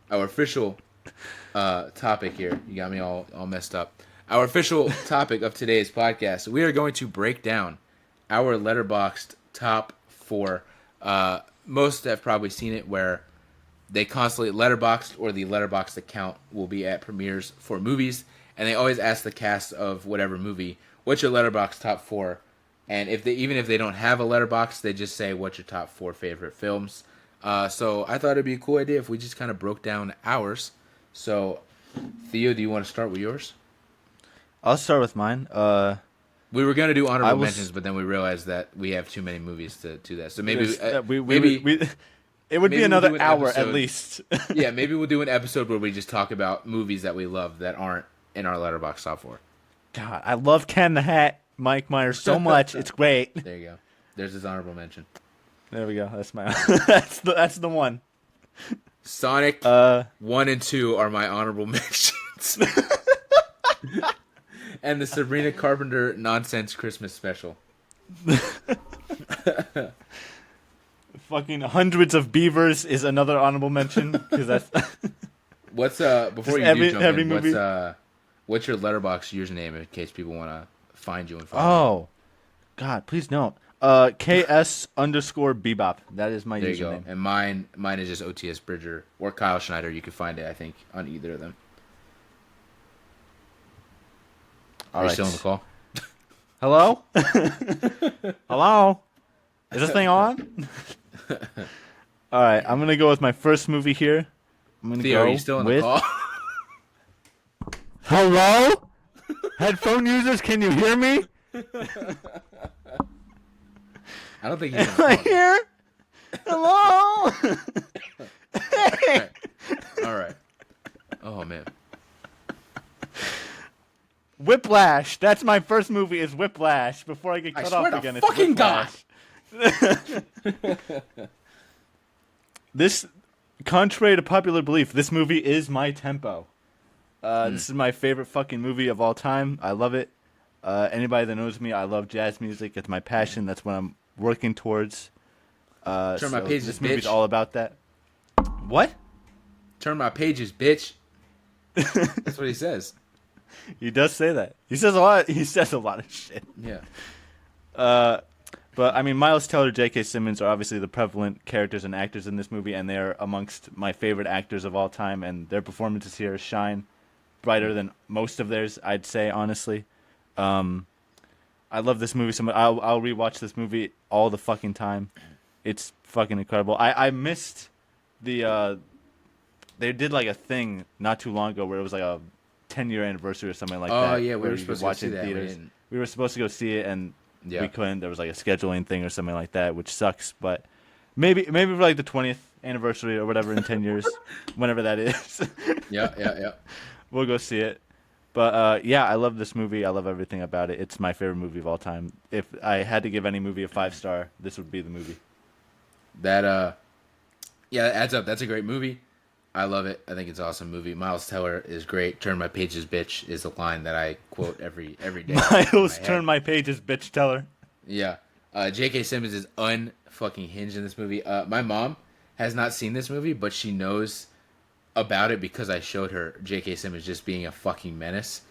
official topic here. You got me all messed up. Our official topic of today's podcast. We are going to break down our Letterboxd top 4. Most have probably seen it where they constantly Letterboxd or the Letterboxd account will be at premieres for movies, and they always ask the cast of whatever movie, "What's your Letterboxd top 4?" And even if they don't have a Letterboxd, they just say, "What's your top 4 favorite films?" So I thought it'd be a cool idea if we just kind of broke down ours. So, Theo, do you want to start with yours? I'll start with mine. We were gonna do honorable mentions, but then we realized that we have too many movies to do that. So maybe it would be another hour episode, at least. Yeah, maybe we'll do an episode where we just talk about movies that we love that aren't in our Letterboxd top 4. God, I love Ken the Hat, Mike Myers so much. It's great. There you go. There's his honorable mention. There we go. That's my. that's the one. Sonic 1 and 2 are my honorable mentions. And the Sabrina Carpenter Nonsense Christmas Special. Fucking Hundreds of Beavers is another honorable mention because that's. What's before you do jump in, what's your Letterboxd username in case people want to find you and follow you? Oh, God, please don't. KS_Bebop. That is my username. There you go. And mine is just OTS Bridger or Kyle Schneider. You can find it, I think, on either of them. Are you still on the call? Hello? Hello? Is this thing on? All right, I'm going to go with my first movie here. Theo, are you still on the call? Hello? Headphone users, can you hear me? I don't think he's Am I here? Hello? Hey. All right. Oh, man. Whiplash. That's my first movie is Whiplash. Before I get cut off again, it's fucking Whiplash. This, contrary to popular belief, this movie is my tempo. This is my favorite fucking movie of all time. I love it. Anybody that knows me, I love jazz music. It's my passion. That's what I'm working towards. Turn my pages, this movie's bitch. all about that. What? Turn my pages, bitch. That's what he says. He does say that. He says a lot. He says a lot of shit. Yeah. But I mean, Miles Teller, J.K. Simmons are obviously the prevalent characters and actors in this movie, and they're amongst my favorite actors of all time. And their performances here shine brighter than most of theirs, I'd say, honestly. I love this movie so much. I'll rewatch this movie all the fucking time. It's fucking incredible. I missed the. They did like a thing not too long ago where it was like a 10-year anniversary or something like that. Oh yeah, we where were you supposed could to watch see it in that. theaters. We were supposed to go see it, and Yeah. we couldn't. There was like a scheduling thing or something like that, which sucks. But maybe for like the 20th anniversary or whatever in 10 years, whenever that is. Yeah. We'll go see it. But yeah, I love this movie. I love everything about it. It's my favorite movie of all time. If I had to give any movie a 5-star, this would be the movie. That adds up. That's a great movie. I love it. I think it's an awesome movie. Miles Teller is great. Turn my pages, bitch, is a line that I quote every day. Miles, turn my pages, bitch, Teller. Yeah. J.K. Simmons is unfucking hinged in this movie. My mom has not seen this movie, but she knows about it because I showed her J.K. Simmons just being a fucking menace.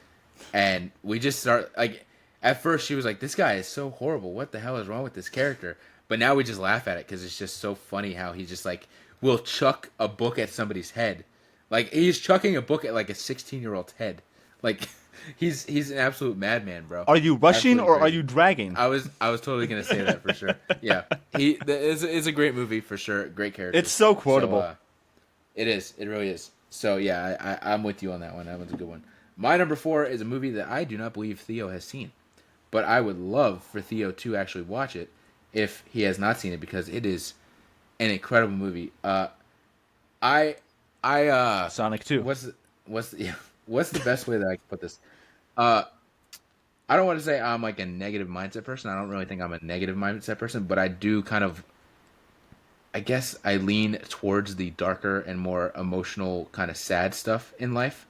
And we just start, like, at first she was like, this guy is so horrible. What the hell is wrong with this character? But now we just laugh at it because it's just so funny how he just, like, will chuck a book at somebody's head. Like, he's chucking a book at, like, a 16-year-old's head. Like, he's an absolute madman, bro. Are you rushing Absolutely or crazy. are you dragging? I was totally gonna say that for sure. Yeah, it's a great movie for sure. Great character. It's so quotable. So, it is. It really is. So yeah, I'm with you on that one. That one's a good one. My number 4 is a movie that I do not believe Theo has seen, but I would love for Theo to actually watch it if he has not seen it because it is an incredible movie. Sonic 2. What's the best way that I can put this? I don't want to say I'm like a negative mindset person. I don't really think I'm a negative mindset person, but I do kind of, I guess I lean towards the darker and more emotional kind of sad stuff in life.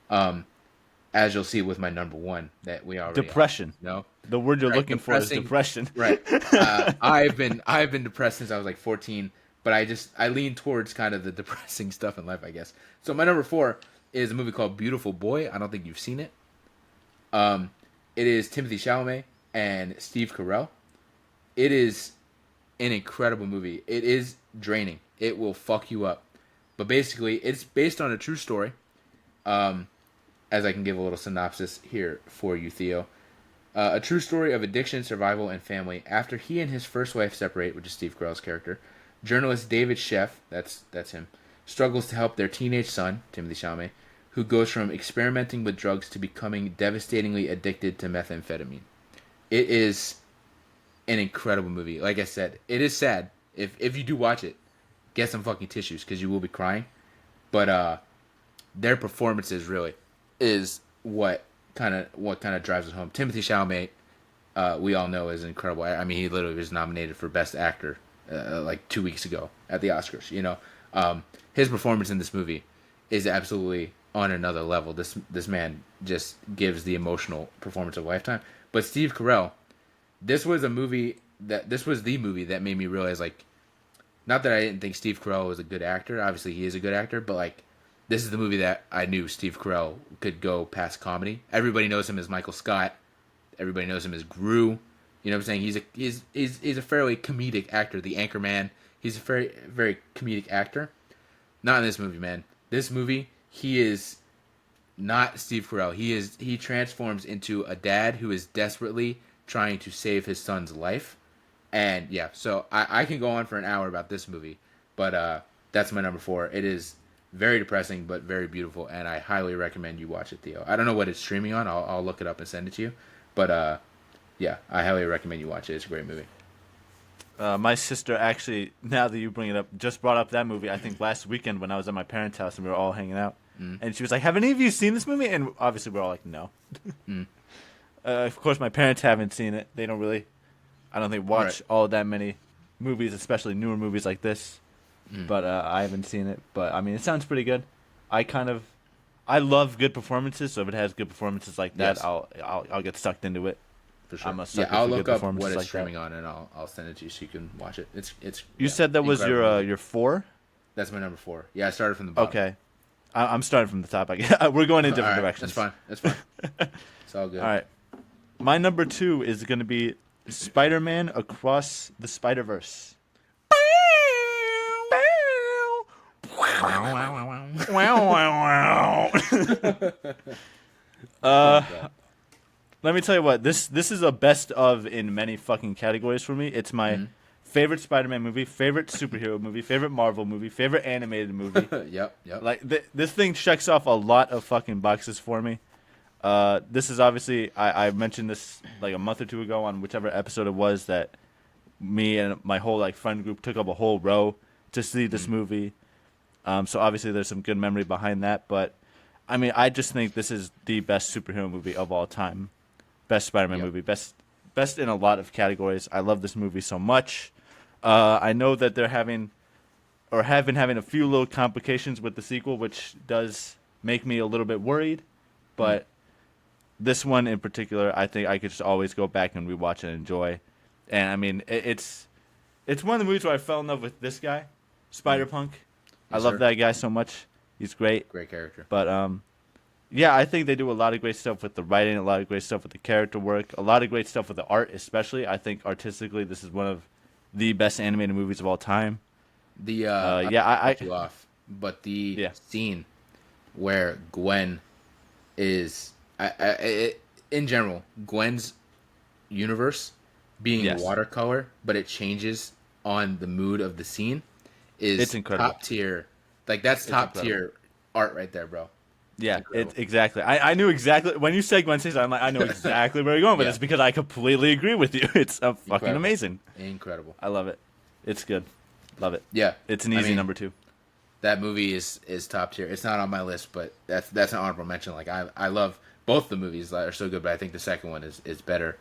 As you'll see with my number one that we already Depression. know. The word you're Right, looking for is depressing. depression. Right. I've been depressed since I was like 14, but I lean towards kind of the depressing stuff in life, I guess. So my number 4 is a movie called Beautiful Boy. I don't think you've seen it. It is Timothy Chalamet and Steve Carell. It is an incredible movie. It is draining. It will fuck you up. But basically, it's based on a true story. As I can give a little synopsis here for you, Theo. A true story of addiction, survival, and family. After he and his first wife separate, which is Steve Carell's character, journalist David Sheff, that's him, struggles to help their teenage son, Timothy Chalamet, who goes from experimenting with drugs to becoming devastatingly addicted to methamphetamine. It is an incredible movie. Like I said, it is sad. If you do watch it, get some fucking tissues because you will be crying. But their performances really is what kind of drives it home. Timothy Chalamet, we all know, is incredible. I mean, he literally was nominated for Best Actor like 2 weeks ago at the Oscars. His performance in this movie is absolutely on another level. This man just gives the emotional performance of a lifetime. But Steve Carell, this was the movie that made me realize, like, not that I didn't think Steve Carell was a good actor. Obviously, he is a good actor, but like, this is the movie that I knew Steve Carell could go past comedy. Everybody knows him as Michael Scott. Everybody knows him as Gru. You know what I'm saying? He's a fairly comedic actor. The Anchorman. He's a very very comedic actor. Not in this movie, man. This movie, he is not Steve Carell. He transforms into a dad who is desperately trying to save his son's life. And yeah, so I can go on for an hour about this movie, but that's my number 4. It is very depressing, but very beautiful, and I highly recommend you watch it, Theo. I don't know what it's streaming on. I'll look it up and send it to you. But yeah, I highly recommend you watch it. It's a great movie. My sister actually, now that you bring it up, just brought up that movie, I think, last weekend when I was at my parents' house and we were all hanging out. And she was like, have any of you seen this movie? And obviously we're all like, no. Of course, my parents haven't seen it. They don't really, I don't think, watch all that many movies, especially newer movies like this. But I haven't seen it. But, I mean, it sounds pretty good. I love good performances, so if it has good performances like that, Yes. I'll get sucked into it. For sure. I'm a sucker I'll for look good up what performances it's like streaming that. on, and I'll send it to you so you can watch it. It's. You said that was your 4? That's my number 4. Yeah, I started from the bottom. Okay. I'm starting from the top. I guess. We're going in different All right, directions. That's fine. It's all good. All right. My number 2 is going to be Spider-Man Across the Spider-Verse. Let me tell you what. This is a best of in many fucking categories for me. It's my favorite Spider-Man movie, favorite superhero movie, favorite Marvel movie, favorite animated movie. Yep. Like this thing checks off a lot of fucking boxes for me. This is obviously I mentioned this like a month or two ago on whichever episode it was that me and my whole like friend group took up a whole row to see this movie. So obviously there's some good memory behind that, but I mean I just think this is the best superhero movie of all time, best Spider-Man movie, best in a lot of categories. I love this movie so much. I know that they're having or have been having a few little complications with the sequel, which does make me a little bit worried, but this one in particular, I think I could just always go back and rewatch and enjoy. And I mean, it's one of the movies where I fell in love with this guy, Spider-Punk. I love that guy so much. He's great. Great character. But yeah, I think they do a lot of great stuff with the writing, a lot of great stuff with the character work, a lot of great stuff with the art, especially. I think artistically, this is one of the best animated movies of all time. I cut you off, but the scene where Gwen is, in general, Gwen's universe being watercolor, but it changes on the mood of the scene is top tier. Like that's top tier art right there, bro. Yeah, exactly. I knew exactly when you said Gwen Stacy. I'm like, I know exactly where you're going with this because I completely agree with you. It's fucking amazing. Incredible. I love it. It's good. Love it. Yeah, it's an easy number 2. That movie is top tier. It's not on my list, but that's an honorable mention. Like I love both the movies that are so good, but I think the second one is better.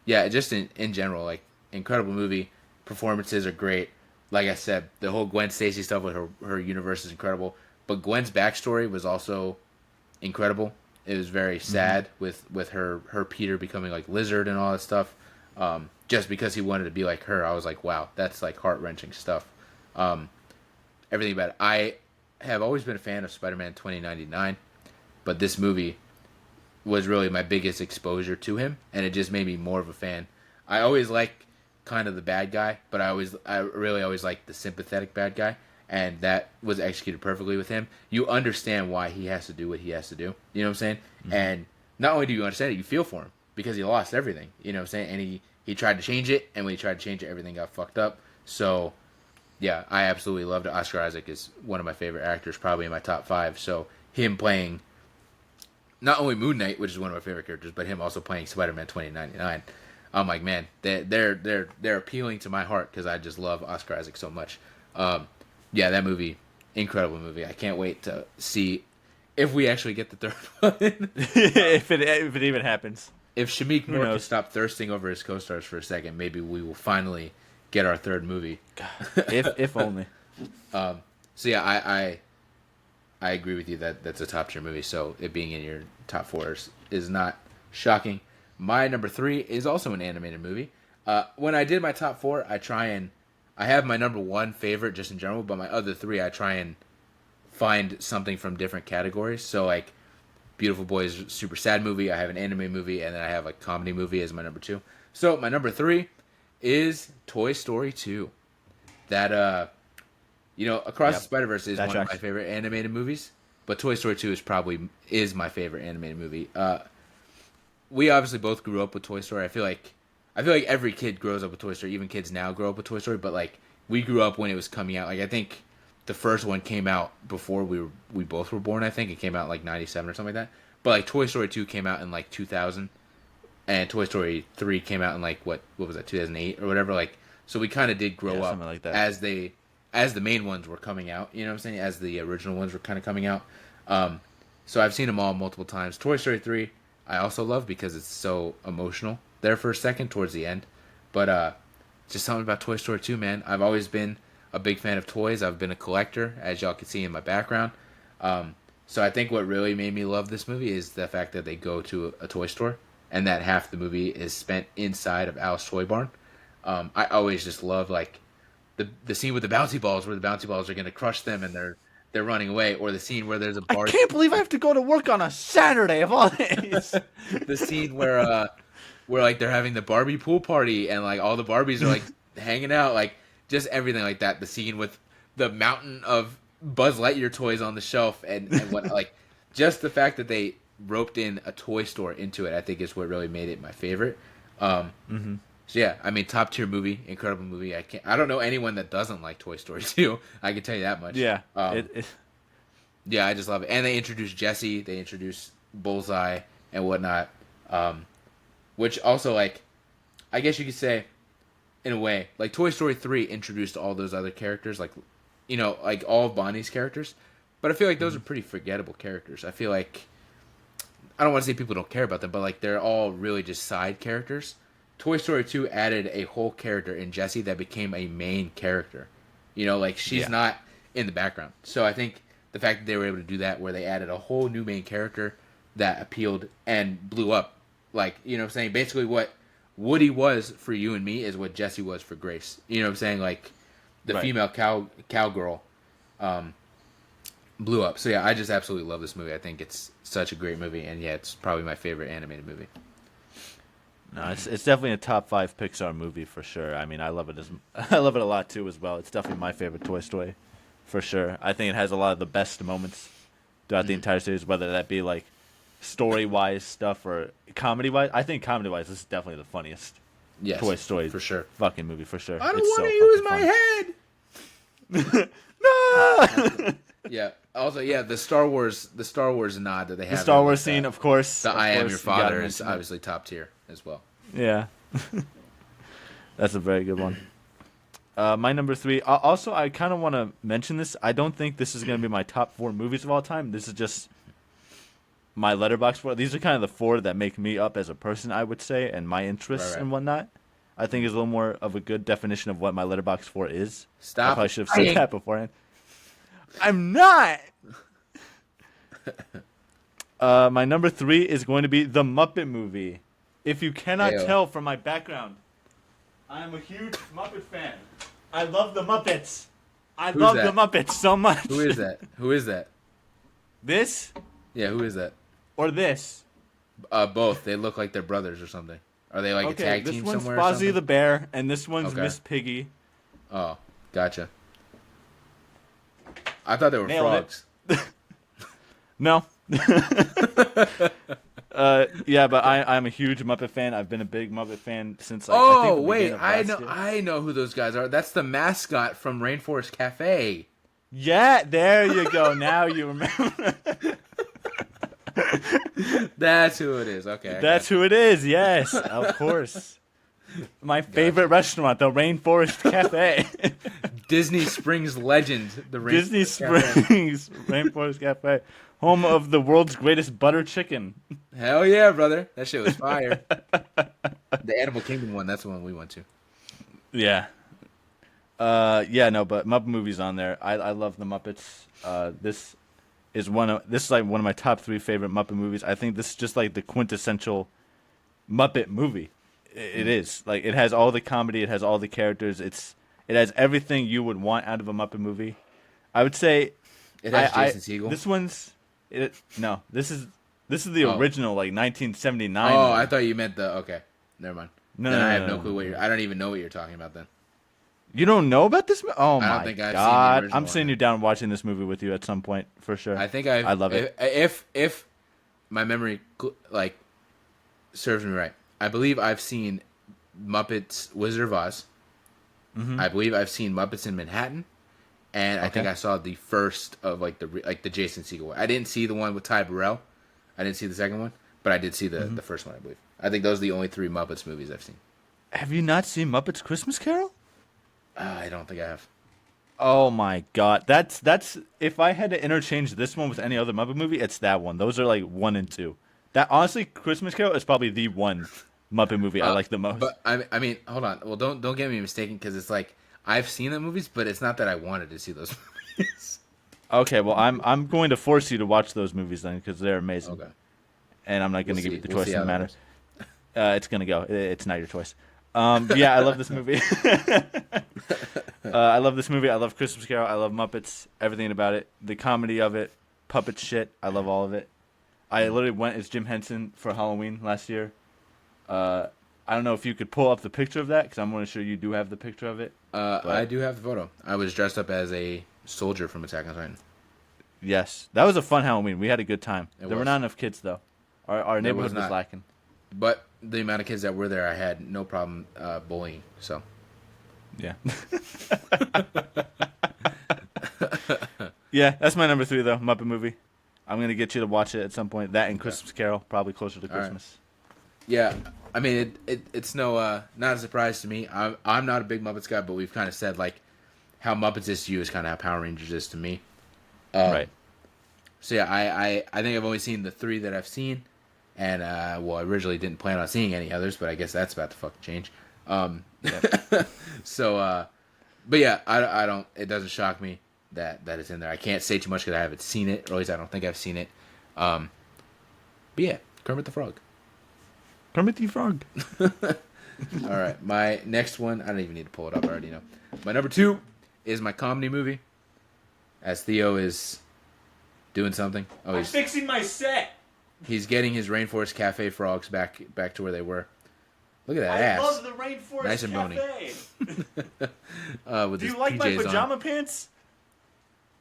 Yeah, just in general, like incredible movie. Performances are great. Like I said, the whole Gwen Stacy stuff with her universe is incredible. But Gwen's backstory was also incredible. It was very sad with her Peter becoming like Lizard and all that stuff. Just because he wanted to be like her, I was like, wow, that's like heart wrenching stuff. Everything about it. I have always been a fan of Spider-Man 2099, but this movie was really my biggest exposure to him, and it just made me more of a fan. I always like kind of the bad guy, but I really always like the sympathetic bad guy, and that was executed perfectly with him. You understand why he has to do what he has to do. You know what I'm saying? Mm-hmm. And not only do you understand it, you feel for him because he lost everything. You know what I'm saying? And he tried to change it, and when he tried to change it, everything got fucked up. So, yeah, I absolutely loved it. Oscar Isaac is one of my favorite actors, probably in my top 5. So him playing not only Moon Knight, which is one of my favorite characters, but him also playing Spider-Man 2099. I'm like, man, they're appealing to my heart because I just love Oscar Isaac so much. Yeah, that movie, incredible movie. I can't wait to see if we actually get the third one. if it even happens. If Shamik Moore can stop thirsting over his co-stars for a second, maybe we will finally get our third movie. if only. So yeah, I agree with you that that's a top tier movie. So it being in your top 4 is not shocking. My number 3 is also an animated movie. When I did my top 4, I have my number 1 favorite just in general, but my other 3 I try and find something from different categories. So like Beautiful Boy is a super sad movie. I have an anime movie, and then I have a comedy movie as my number 2. So my number 3 is Toy Story 2. That Across the Spider-Verse is one of my favorite animated movies, but Toy Story 2 is my favorite animated movie. We obviously both grew up with Toy Story. I feel like every kid grows up with Toy Story. Even kids now grow up with Toy Story, but like we grew up when it was coming out. Like I think the first one came out before we both were born. I think it came out like 97 or something like that. But like Toy Story 2 came out in like 2000, and Toy Story 3 came out in like what was that, 2008 or whatever. Like so we kind of did grow up like that. as the main ones were coming out. You know what I'm saying? As the original ones were kind of coming out. So I've seen them all multiple times. Toy Story 3 I also love because it's so emotional there for a second towards the end. But just something about Toy Story 2, man. I've always been a big fan of toys. I've been a collector, as y'all can see in my background. So I think what really made me love this movie is the fact that they go to a toy store and that half the movie is spent inside of Al's Toy Barn. I always just love like the scene with the bouncy balls where the bouncy balls are going to crush them and they're running away, or the scene where there's a bar. I can't believe I have to go to work on a Saturday of all days. The scene where like they're having the Barbie pool party and like all the Barbies are like hanging out, like just everything like that. The scene with the mountain of Buzz Lightyear toys on the shelf and what like just the fact that they roped in a toy store into it, I think is what really made it my favorite. So yeah, I mean, top tier movie, incredible movie. I don't know anyone that doesn't like Toy Story 2. I can tell you that much. Yeah. Yeah, I just love it. And they introduced Jesse, they introduced Bullseye and whatnot. Which also, like, I guess you could say, in a way, like Toy Story 3 introduced all those other characters, like, like all of Bonnie's characters. But I feel like those are pretty forgettable characters. I feel like, I don't want to say people don't care about them, but like they're all really just side characters. Toy Story 2 added a whole character in Jessie that became a main character. Like she's not in the background. So I think the fact that they were able to do that, where they added a whole new main character that appealed and blew up. Like, you know what I'm saying? Basically what Woody was for you and me is what Jessie was for Grace. You know what I'm saying? Like the female cowgirl blew up. So yeah, I just absolutely love this movie. I think it's such a great movie, and yeah, it's probably my favorite animated movie. No, it's definitely a top 5 Pixar movie for sure. I mean, I love it a lot too as well. It's definitely my favorite Toy Story, for sure. I think it has a lot of the best moments throughout the entire series, whether that be like story-wise stuff or comedy-wise. I think comedy-wise, this is definitely the funniest Toy Story for sure. Fucking movie for sure. I don't want to use my head. No. Yeah. Also, yeah, the Star Wars nod that they have. The Star Wars scene, of course. The I Am Your Father is obviously top tier as well. Yeah. That's a very good one. My number 3. Also, I kind of want to mention this. I don't think this is going to be my top 4 movies of all time. This is just my Letterboxd 4. These are kind of the 4 that make me up as a person, I would say, and my interests and whatnot. I think is a little more of a good definition of what my Letterboxd 4 is. Stop. I probably should have said that beforehand. I'm not. My number 3 is going to be The Muppet Movie. If you cannot Theo. tell from my background, I am a huge Muppet fan. I love the Muppets. I Who's love that? the Muppets so much. Who is that? Who is that? This Yeah, who is that? or this? Both. They look like they're brothers or something. Are they like a Okay, tag this team one's somewhere or Fozzie something? the Bear, and this one's Okay. Miss Piggy. Oh, gotcha. I thought they were Nailed it. frogs. No. Yeah, but I'm a huge Muppet fan. I've been a big Muppet fan since like, I think Oh the wait, beginning of last year. I know who those guys are. That's the mascot from Rainforest Cafe. Yeah, there you go. Now you remember. That's who it is. Okay. That's who it is. Yes, of course. My favorite restaurant, the Rainforest Cafe. Disney Springs legend, the Disney Rainforest Cafe. Springs Rainforest Cafe, home of the world's greatest butter chicken. Hell yeah, brother. That shit was fire. The Animal Kingdom one, that's the one we went to. Yeah. Yeah, no, but Muppet Movie's on there. I love the Muppets. This is like one of my top 3 favorite Muppet movies. I think this is just like the quintessential Muppet movie. It is. Like it has all the comedy, it has all the characters. It has everything you would want out of a Muppet movie. I would say It has Jason Segel. This one's no, this is the original like 1979 Oh, one. I thought you meant the okay. Never mind. No, Then no, I have no, no clue what you're. I don't even know what you're talking about then. You don't know about this? Oh I don't my think I've seen the god! original I'm one. sitting you down watching this movie with you at some point for sure. I think I love it. If my memory like serves me right, I believe I've seen Muppets Wizard of Oz. Mm-hmm. I believe I've seen Muppets in Manhattan, and I think Okay. I saw the first of like the Jason Segel one. I didn't see the one with Ty Burrell. I didn't see the second one, but I did see Mm-hmm. the first one. I believe. I think those are the only 3 Muppets movies I've seen. Have you not seen Muppets Christmas Carol? I don't think I have. Oh my god, that's if I had to interchange this one with any other Muppet movie, it's that one. Those are like 1 and 2. That honestly, Christmas Carol is probably the one Muppet movie I like the most. But I mean, hold on. Well, don't get me mistaken, because it's like I've seen the movies, but it's not that I wanted to see those movies. Okay, well I'm going to force you to watch those movies then because they're amazing. Okay. And I'm not going to We'll give you the see. We'll choice see in the how matter. that It's gonna go. It's not your choice. Yeah, I love this movie. I love this movie. I love Christmas Carol. I love Muppets. Everything about it. The comedy of it. Puppet shit. I love all of it. I literally went as Jim Henson for Halloween last year. I don't know if you could pull up the picture of that because I'm sure you do have the picture of it. I do have the photo. I was dressed up as a soldier from Attack on Titan. Yes, that was a fun Halloween. We had a good time. It There were was. not enough kids though. Our neighborhood was not. lacking. But the amount of kids that were there, I had no problem bullying. So Yeah. Yeah, that's my number 3 though. Muppet movie. I'm gonna get you to watch it at some point. That and Christmas Carol, probably closer to All right. Christmas. yeah, I mean it's no not a surprise to me. I'm not a big Muppets guy, but we've kind of said like how Muppets is to you is kind of how Power Rangers is to me. Right. So yeah, I think I've only seen the 3 that I've seen, and well, I originally didn't plan on seeing any others, but I guess that's about to fucking change. So, but yeah, I don't. It doesn't shock me that it's in there. I can't say too much because I haven't seen it, or at least I don't think I've seen it. But yeah, Kermit the Frog. Kermit the Frog. All right, my next one. I don't even need to pull it up. I already know. My number 2 is my comedy movie. As Theo is doing something. Oh, I'm fixing my set. he's getting his Rainforest Cafe frogs back to where they were. Look at that I ass. love the Rainforest Nice and bony. Cafe. With Do his you like my PJs pajama on. pants?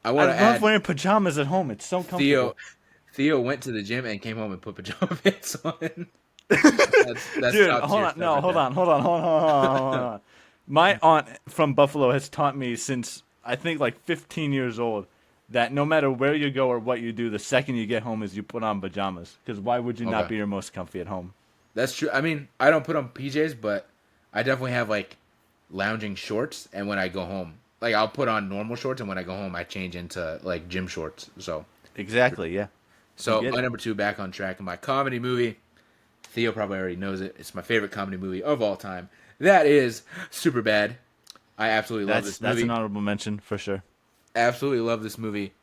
I I want love to add. wearing pajamas at home. It's so comfortable. Theo went to the gym and came home and put pajama pants on. That's Dude, top hold tier on. stuff No, right hold there. on. Hold on. My aunt from Buffalo has taught me since I think like 15 years old that no matter where you go or what you do, the second you get home is you put on pajamas. Because why would you not Okay. be your most comfy at home? That's true. I mean, I don't put on PJs, but I definitely have like lounging shorts. And when I go home, like I'll put on normal shorts, and when I go home, I change into like gym shorts. So Exactly, yeah. So get my it. number 2, back on track, and my comedy movie. Theo probably already knows it. It's my favorite comedy movie of all time. That is Superbad. I absolutely love this That's movie. an honorable mention for sure. Absolutely love this movie.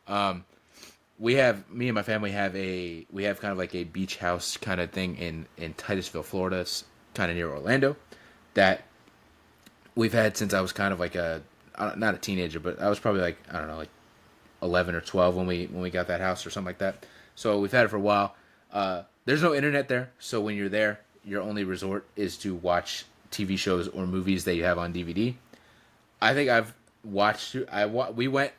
me and my family have kind of like a beach house kind of thing in Titusville, Florida, kind of near Orlando, that we've had since I was kind of like not a teenager, but I was probably like, I don't know, like 11 or 12 when we got that house or something like that. So we've had it for a while. There's no internet there, so when you're there, your only resort is to watch TV shows or movies that you have on DVD. I think we went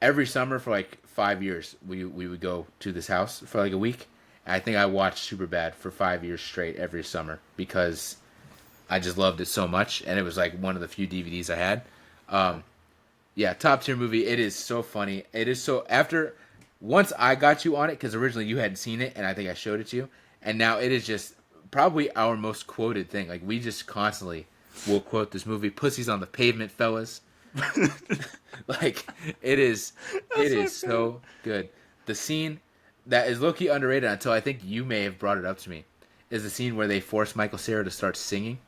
every summer for like 5 years. We would go to this house for like a week. I think I watched Superbad for 5 years straight every summer because I just loved it so much, and it was like one of the few DVDs I had. Yeah, top tier movie. It is so funny. It is so once I got you on it, because originally you hadn't seen it, and I think I showed it to you, and now it is just probably our most quoted thing. Like, we just constantly will quote this movie. Pussies on the pavement, fellas. Like, it is so good. The scene that is low-key underrated until I think you may have brought it up to me is the scene where they force Michael Cera to start singing.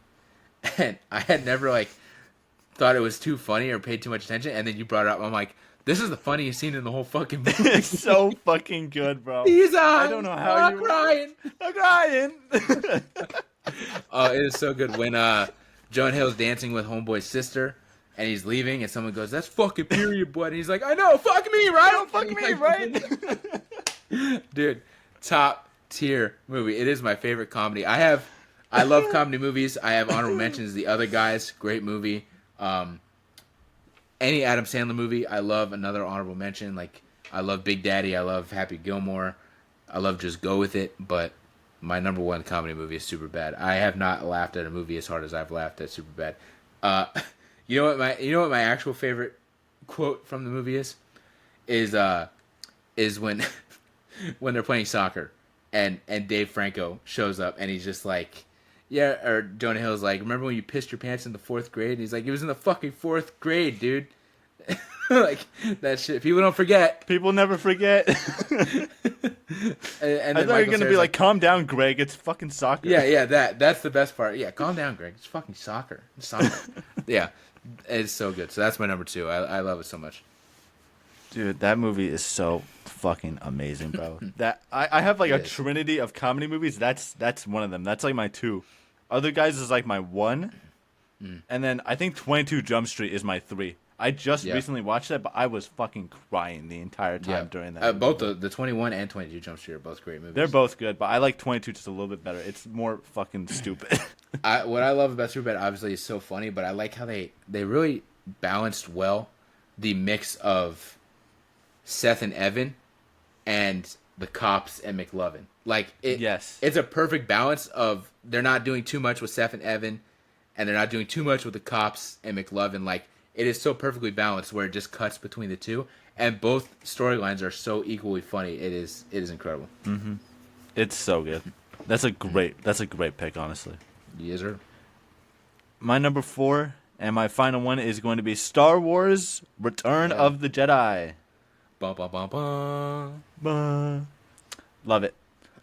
And I had never, like, thought it was too funny or paid too much attention, and then you brought it up. I'm like, this is the funniest scene in the whole fucking movie. It's so fucking good, bro. These eyes I don't know how are you crying. I'm crying. Oh, it is so good when Jonah Hill's dancing with Homeboy's sister, and he's leaving, and someone goes, "That's fucking period, boy." And he's like, "I know, fuck me, right? Fuck me, right? Dude, top tier movie. It is my favorite comedy. I love comedy movies. I have honorable mentions. The Other Guys, great movie. Any Adam Sandler movie, I love. Another honorable mention. Like, I love Big Daddy. I love Happy Gilmore. I love Just Go With It. But my number one comedy movie is Superbad. I have not laughed at a movie as hard as I've laughed at Superbad. You know what my actual favorite quote from the movie is when when they're playing soccer and Dave Franco shows up and he's just like, yeah, or Jonah Hill's like, remember when you pissed your pants in the 4th grade? And he's like, it was in the fucking 4th grade, dude. Like, that shit. People don't forget. People never forget. And I thought you were going to be like, calm down, Greg. It's fucking soccer. Yeah, that's the best part. Yeah, calm down, Greg. It's fucking soccer. It's soccer. Yeah, it's so good. So that's my number 2. I love it so much. Dude, that movie is so fucking amazing, bro. That I have like a trinity of comedy movies. That's one of them. That's like my 2. Other Guys is like my 1. And then I think 22 Jump Street is my 3. I just recently watched that, but I was fucking crying the entire time during that. Both the 21 and 22 Jump Street are both great movies. They're both good, but I like 22 just a little bit better. It's more fucking stupid. What I love about Superbad, obviously, is so funny, but I like how they really balanced well the mix of Seth and Evan and the cops and McLovin. Like, it's a perfect balance of they're not doing too much with Seth and Evan, and they're not doing too much with the cops and McLovin. Like, it is so perfectly balanced where it just cuts between the two, and both storylines are so equally funny. It is incredible. Mm-hmm. It's so good. That's a great pick, honestly. Yes, sir. My number 4 and my final one is going to be Star Wars: Return of the Jedi. Bum, bum, bum, bum. Bum. Love it.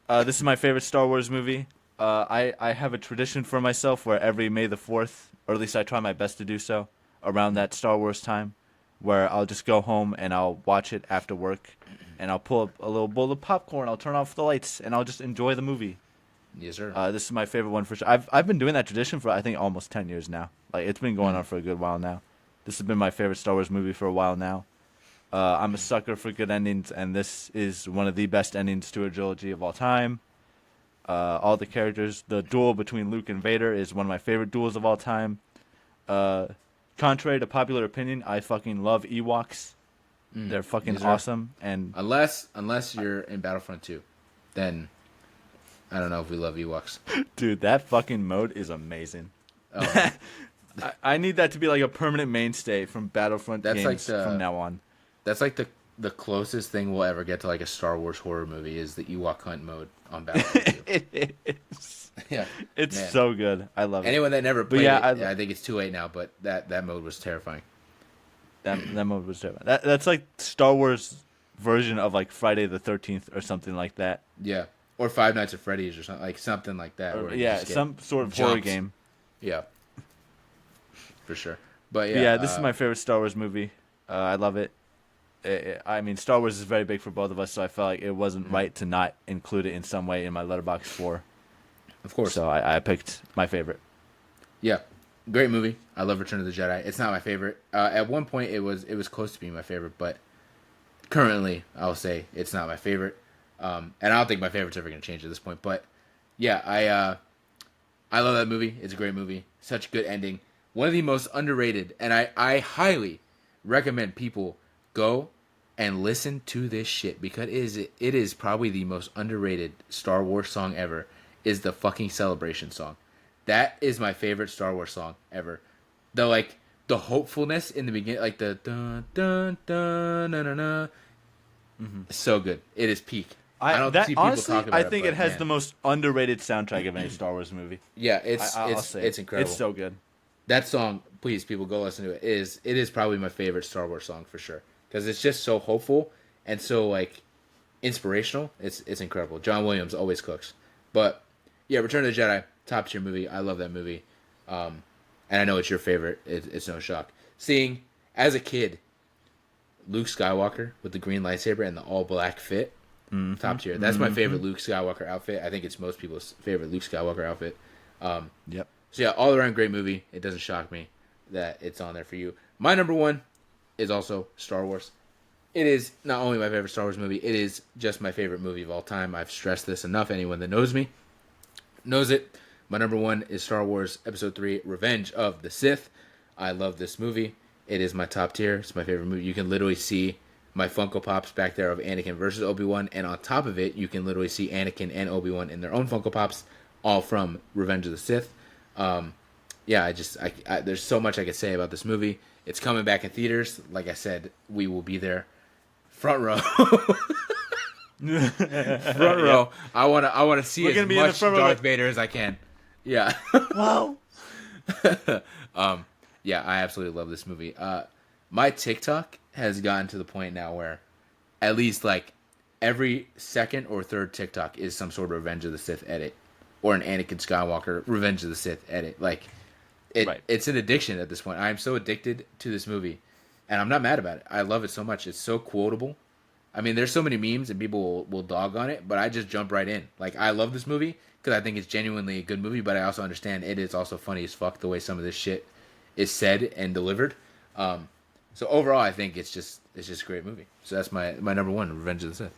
This is my favorite Star Wars movie. I have a tradition for myself where every May the 4th, or at least I try my best to do so, around that Star Wars time, where I'll just go home and I'll watch it after work, and I'll pull up a little bowl of popcorn, I'll turn off the lights, and I'll just enjoy the movie. Yes, sir. This is my favorite one for sure. I've been doing that tradition for, I think, almost 10 years now. Like, it's been going on for a good while now. This has been my favorite Star Wars movie for a while now. I'm a sucker for good endings, and this is one of the best endings to a trilogy of all time. All the characters, the duel between Luke and Vader is one of my favorite duels of all time. Contrary to popular opinion, I fucking love Ewoks. They're fucking awesome. And unless you're in Battlefront 2, then I don't know if we love Ewoks. Dude, that fucking mode is amazing. Oh. I need that to be like a permanent mainstay from Battlefront games from now on. That's like the closest thing we'll ever get to like a Star Wars horror movie is the Ewok hunt mode on Battlefront 2. It is. Yeah, it's so good. I love it. Anyone that never played it, I think it's too late now, but that mode was terrifying. That mode was terrifying. That's like Star Wars version of like Friday the 13th or something like that. Yeah, or Five Nights at Freddy's or something like that. Or, some sort of horror game. Yeah, for sure. But this is my favorite Star Wars movie. I love it. I mean, Star Wars is very big for both of us, so I felt like it wasn't right to not include it in some way in my Letterboxd 4. Of course. So I picked my favorite. Yeah, great movie. I love Return of the Jedi. It's not my favorite. At one point, it was close to being my favorite, but currently, I'll say it's not my favorite. And I don't think my favorite's ever going to change at this point. But yeah, I love that movie. It's a great movie. Such a good ending. One of the most underrated, and I highly recommend people go and listen to this shit because it is probably the most underrated Star Wars song ever. Is the fucking Celebration song. That is my favorite Star Wars song ever. The hopefulness in the beginning, like the dun dun dun na na na. So good. It is peak. I don't see people honestly, talk about it. I think it has the most underrated soundtrack of any Star Wars movie. Yeah, it's incredible. It's so good. That song, please, people, go listen to it. It is probably my favorite Star Wars song for sure because it's just so hopeful and so like inspirational. It's incredible. John Williams always cooks. But yeah, Return of the Jedi, top tier movie. I love that movie, and I know it's your favorite. It's no shock. Seeing as a kid, Luke Skywalker with the green lightsaber and the all black fit, top tier. That's my favorite Luke Skywalker outfit. I think it's most people's favorite Luke Skywalker outfit. Yep. So yeah, all around great movie. It doesn't shock me that it's on there for you. My number one is also Star Wars. It is not only my favorite Star Wars movie, it is just my favorite movie of all time. I've stressed this enough. Anyone that knows me knows it. My number one is Star Wars Episode 3, Revenge of the Sith. I love this movie. It is my top tier. It's my favorite movie. You can literally see my Funko Pops back there of Anakin versus Obi-Wan, and on top of it, you can literally see Anakin and Obi-Wan in their own Funko Pops, all from Revenge of the Sith. Yeah, there's so much I could say about this movie. It's coming back in theaters. Like I said, we will be there. Front row. Front row. I wanna see as much Darth Vader as I can. Yeah. Wow. Yeah, I absolutely love this movie. My TikTok has gotten to the point now where at least like every second or third TikTok is some sort of Revenge of the Sith edit or an Anakin Skywalker Revenge of the Sith edit. Like it's an addiction at this point. I am so addicted to this movie, and I'm not mad about it. I love it so much. It's so quotable. I mean, there's so many memes and people will dog on it, but I just jump right in. Like, I love this movie because I think it's genuinely a good movie, but I also understand it is also funny as fuck the way some of this shit is said and delivered. So overall, I think it's just a great movie. So that's my number one, Revenge of the Sith.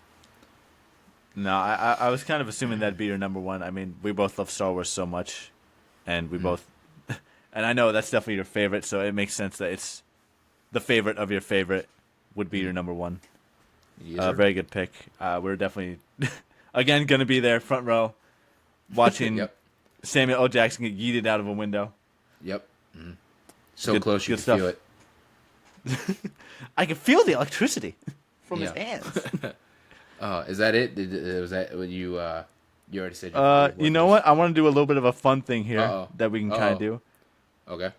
No, I was kind of assuming that'd be your number one. I mean, we both love Star Wars so much, and we both, and I know that's definitely your favorite, so it makes sense that it's the favorite of your favorite would be your number one. Yes, very good pick. We're definitely, again, going to be there, front row, watching Yep. Samuel L. Jackson get yeeted out of a window. Yep. Mm-hmm. So close you can feel it. I can feel the electricity from his Yeah. hands. Oh, is that it? Was that what you already said? You know what? I want to do a little bit of a fun thing here that we can kind of do. Okay.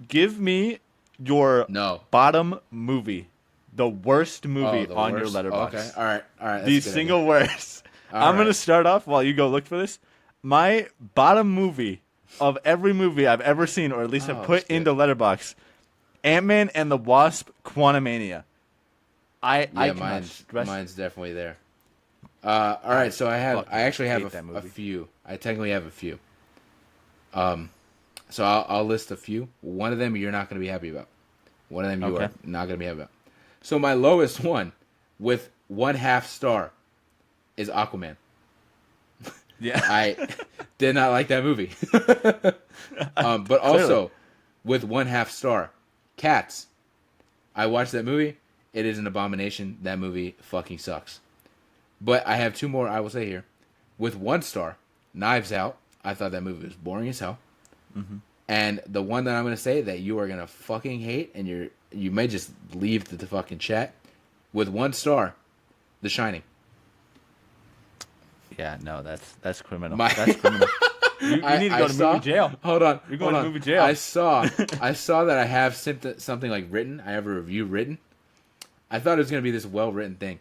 Give me your No. bottom movie. The worst movie the on worst? your Letterboxd. Okay. All right. That's The a good single idea. worst. I'm going to start off while you go look for this. My bottom movie of every movie I've ever seen, or at least have put into Letterboxd, Ant-Man and the Wasp: Quantumania. Mine's definitely there. All right, so I actually have a few. I technically have a few. So I'll list a few. One of them you're not going to be happy about. One of them you are not going to be happy about. So my lowest one, with 1/2 star, is Aquaman. Yeah, I did not like that movie. But also, with 1/2 star, Cats. I watched that movie. It is an abomination. That movie fucking sucks. But I have two more I will say here. With 1 star, Knives Out. I thought that movie was boring as hell. Mm-hmm. And the one that I'm going to say that you are going to fucking hate, and you may just leave the fucking chat. With 1 star, The Shining. Yeah, no, that's criminal. That's criminal. You need to go to movie jail. Hold on. You're going to movie jail. I saw that I have something like written. I have a review written. I thought it was going to be this well-written thing.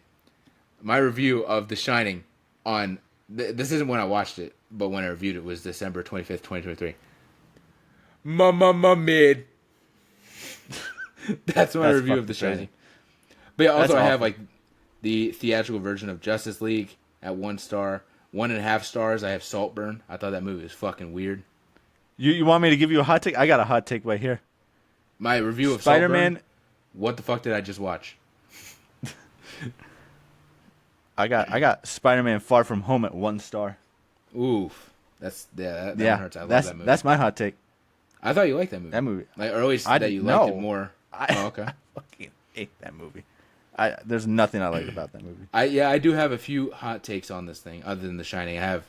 My review of The Shining on... this isn't when I watched it, but when I reviewed it was December 25th, 2023. Mid. That's my review of The Shining. But yeah, also That's I have awful. like the theatrical version of Justice League at 1 star. 1.5 stars. I have Saltburn. I thought that movie was fucking weird. You want me to give you a hot take? I got a hot take right here. My review of Spider-Man. Saltburn. What the fuck did I just watch? I got Spider-Man Far From Home at 1 star. Oof. That one hurts. I love that's that movie. that's my hot take. I thought you liked that movie. That movie. Like, or at least I that you no. liked it more. Oh, okay. I fucking hate that movie. There's nothing I like about that movie. I do have a few hot takes on this thing other than The Shining. I have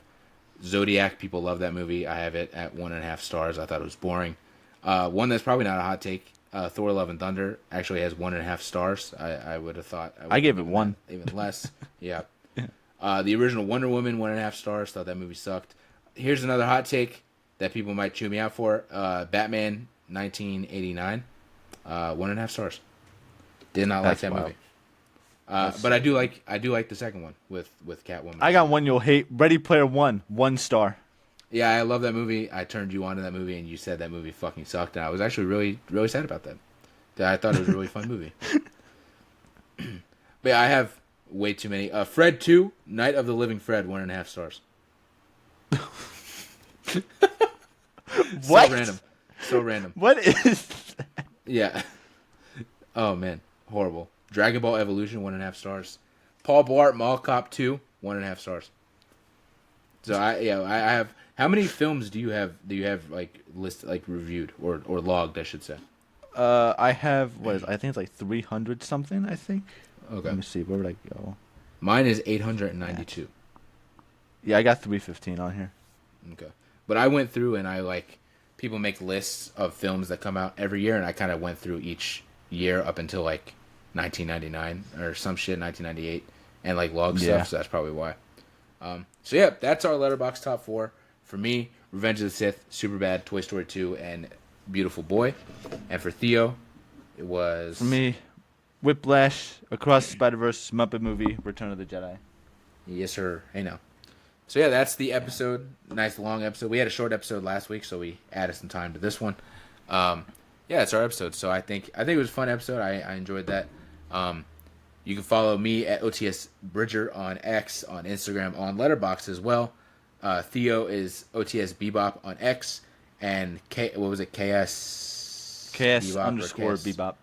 Zodiac. People love that movie. I have it at 1.5 stars. I thought it was boring. One that's probably not a hot take. Thor: Love and Thunder actually has 1.5 stars. I would have thought. I gave it 1. Even less. Yeah. The original Wonder Woman 1.5 stars. Thought that movie sucked. Here's another hot take that people might chew me out for. Batman 1989. 1.5 stars. Did not like that movie. But I do like the second one with Catwoman. I got one you'll hate. Ready Player One, 1 star. Yeah, I love that movie. I turned you on to that movie, and you said that movie fucking sucked, and I was actually really, really sad about that. I thought it was a really fun movie. But yeah, I have way too many. Fred 2, Night of the Living Fred, 1.5 stars. What? So random. So random. What is that? Yeah. Oh, man. Horrible. Dragon Ball Evolution, 1.5 stars. Paul Blart Mall Cop 2, 1.5 stars. So I have. How many films do you have like list like reviewed or logged? I should say. I have I think it's like 300 something. I think. Okay. Let me see. Where would I go? Mine is 892. Yeah, I got 315 on here. Okay. But I went through and people make lists of films that come out every year, and I kind of went through each year up until like 1999 or some shit, 1998, and like log stuff. So that's probably why. So yeah, that's our Letterboxd top 4. For me, Revenge of the Sith, Superbad, Toy Story 2, and Beautiful Boy. And for Theo, it was... For me, Whiplash, Across the Spider-Verse, Muppet Movie, Return of the Jedi. Yes, sir. Hey, now. So yeah, that's the episode. Nice long episode. We had a short episode last week, so we added some time to this one. Yeah, it's our episode. So I think it was a fun episode. I enjoyed that. You can follow me at OTS Bridger on X, on Instagram, on Letterboxd as well. Theo is OTS Bebop on X, and KS KS underscore Bebop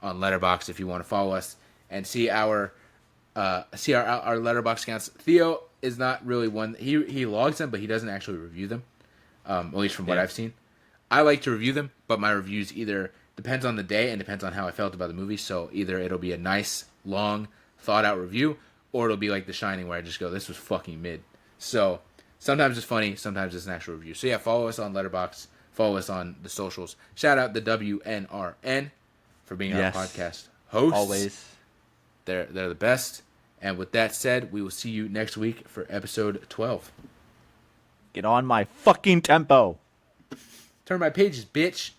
on Letterboxd if you want to follow us and see our Letterboxd accounts. Theo is not really one. He logs them, but he doesn't actually review them. At least from what I've seen. I like to review them, but my reviews either depends on the day and depends on how I felt about the movie. So either it'll be a nice, long, thought-out review, or it'll be like The Shining, where I just go, "This was fucking mid." So sometimes it's funny, sometimes it's an actual review. So yeah, follow us on Letterboxd, follow us on the socials. Shout out the WNRN for being our podcast hosts. Always, they're the best. And with that said, we will see you next week for episode 12. get on my fucking tempo. Turn my pages, bitch.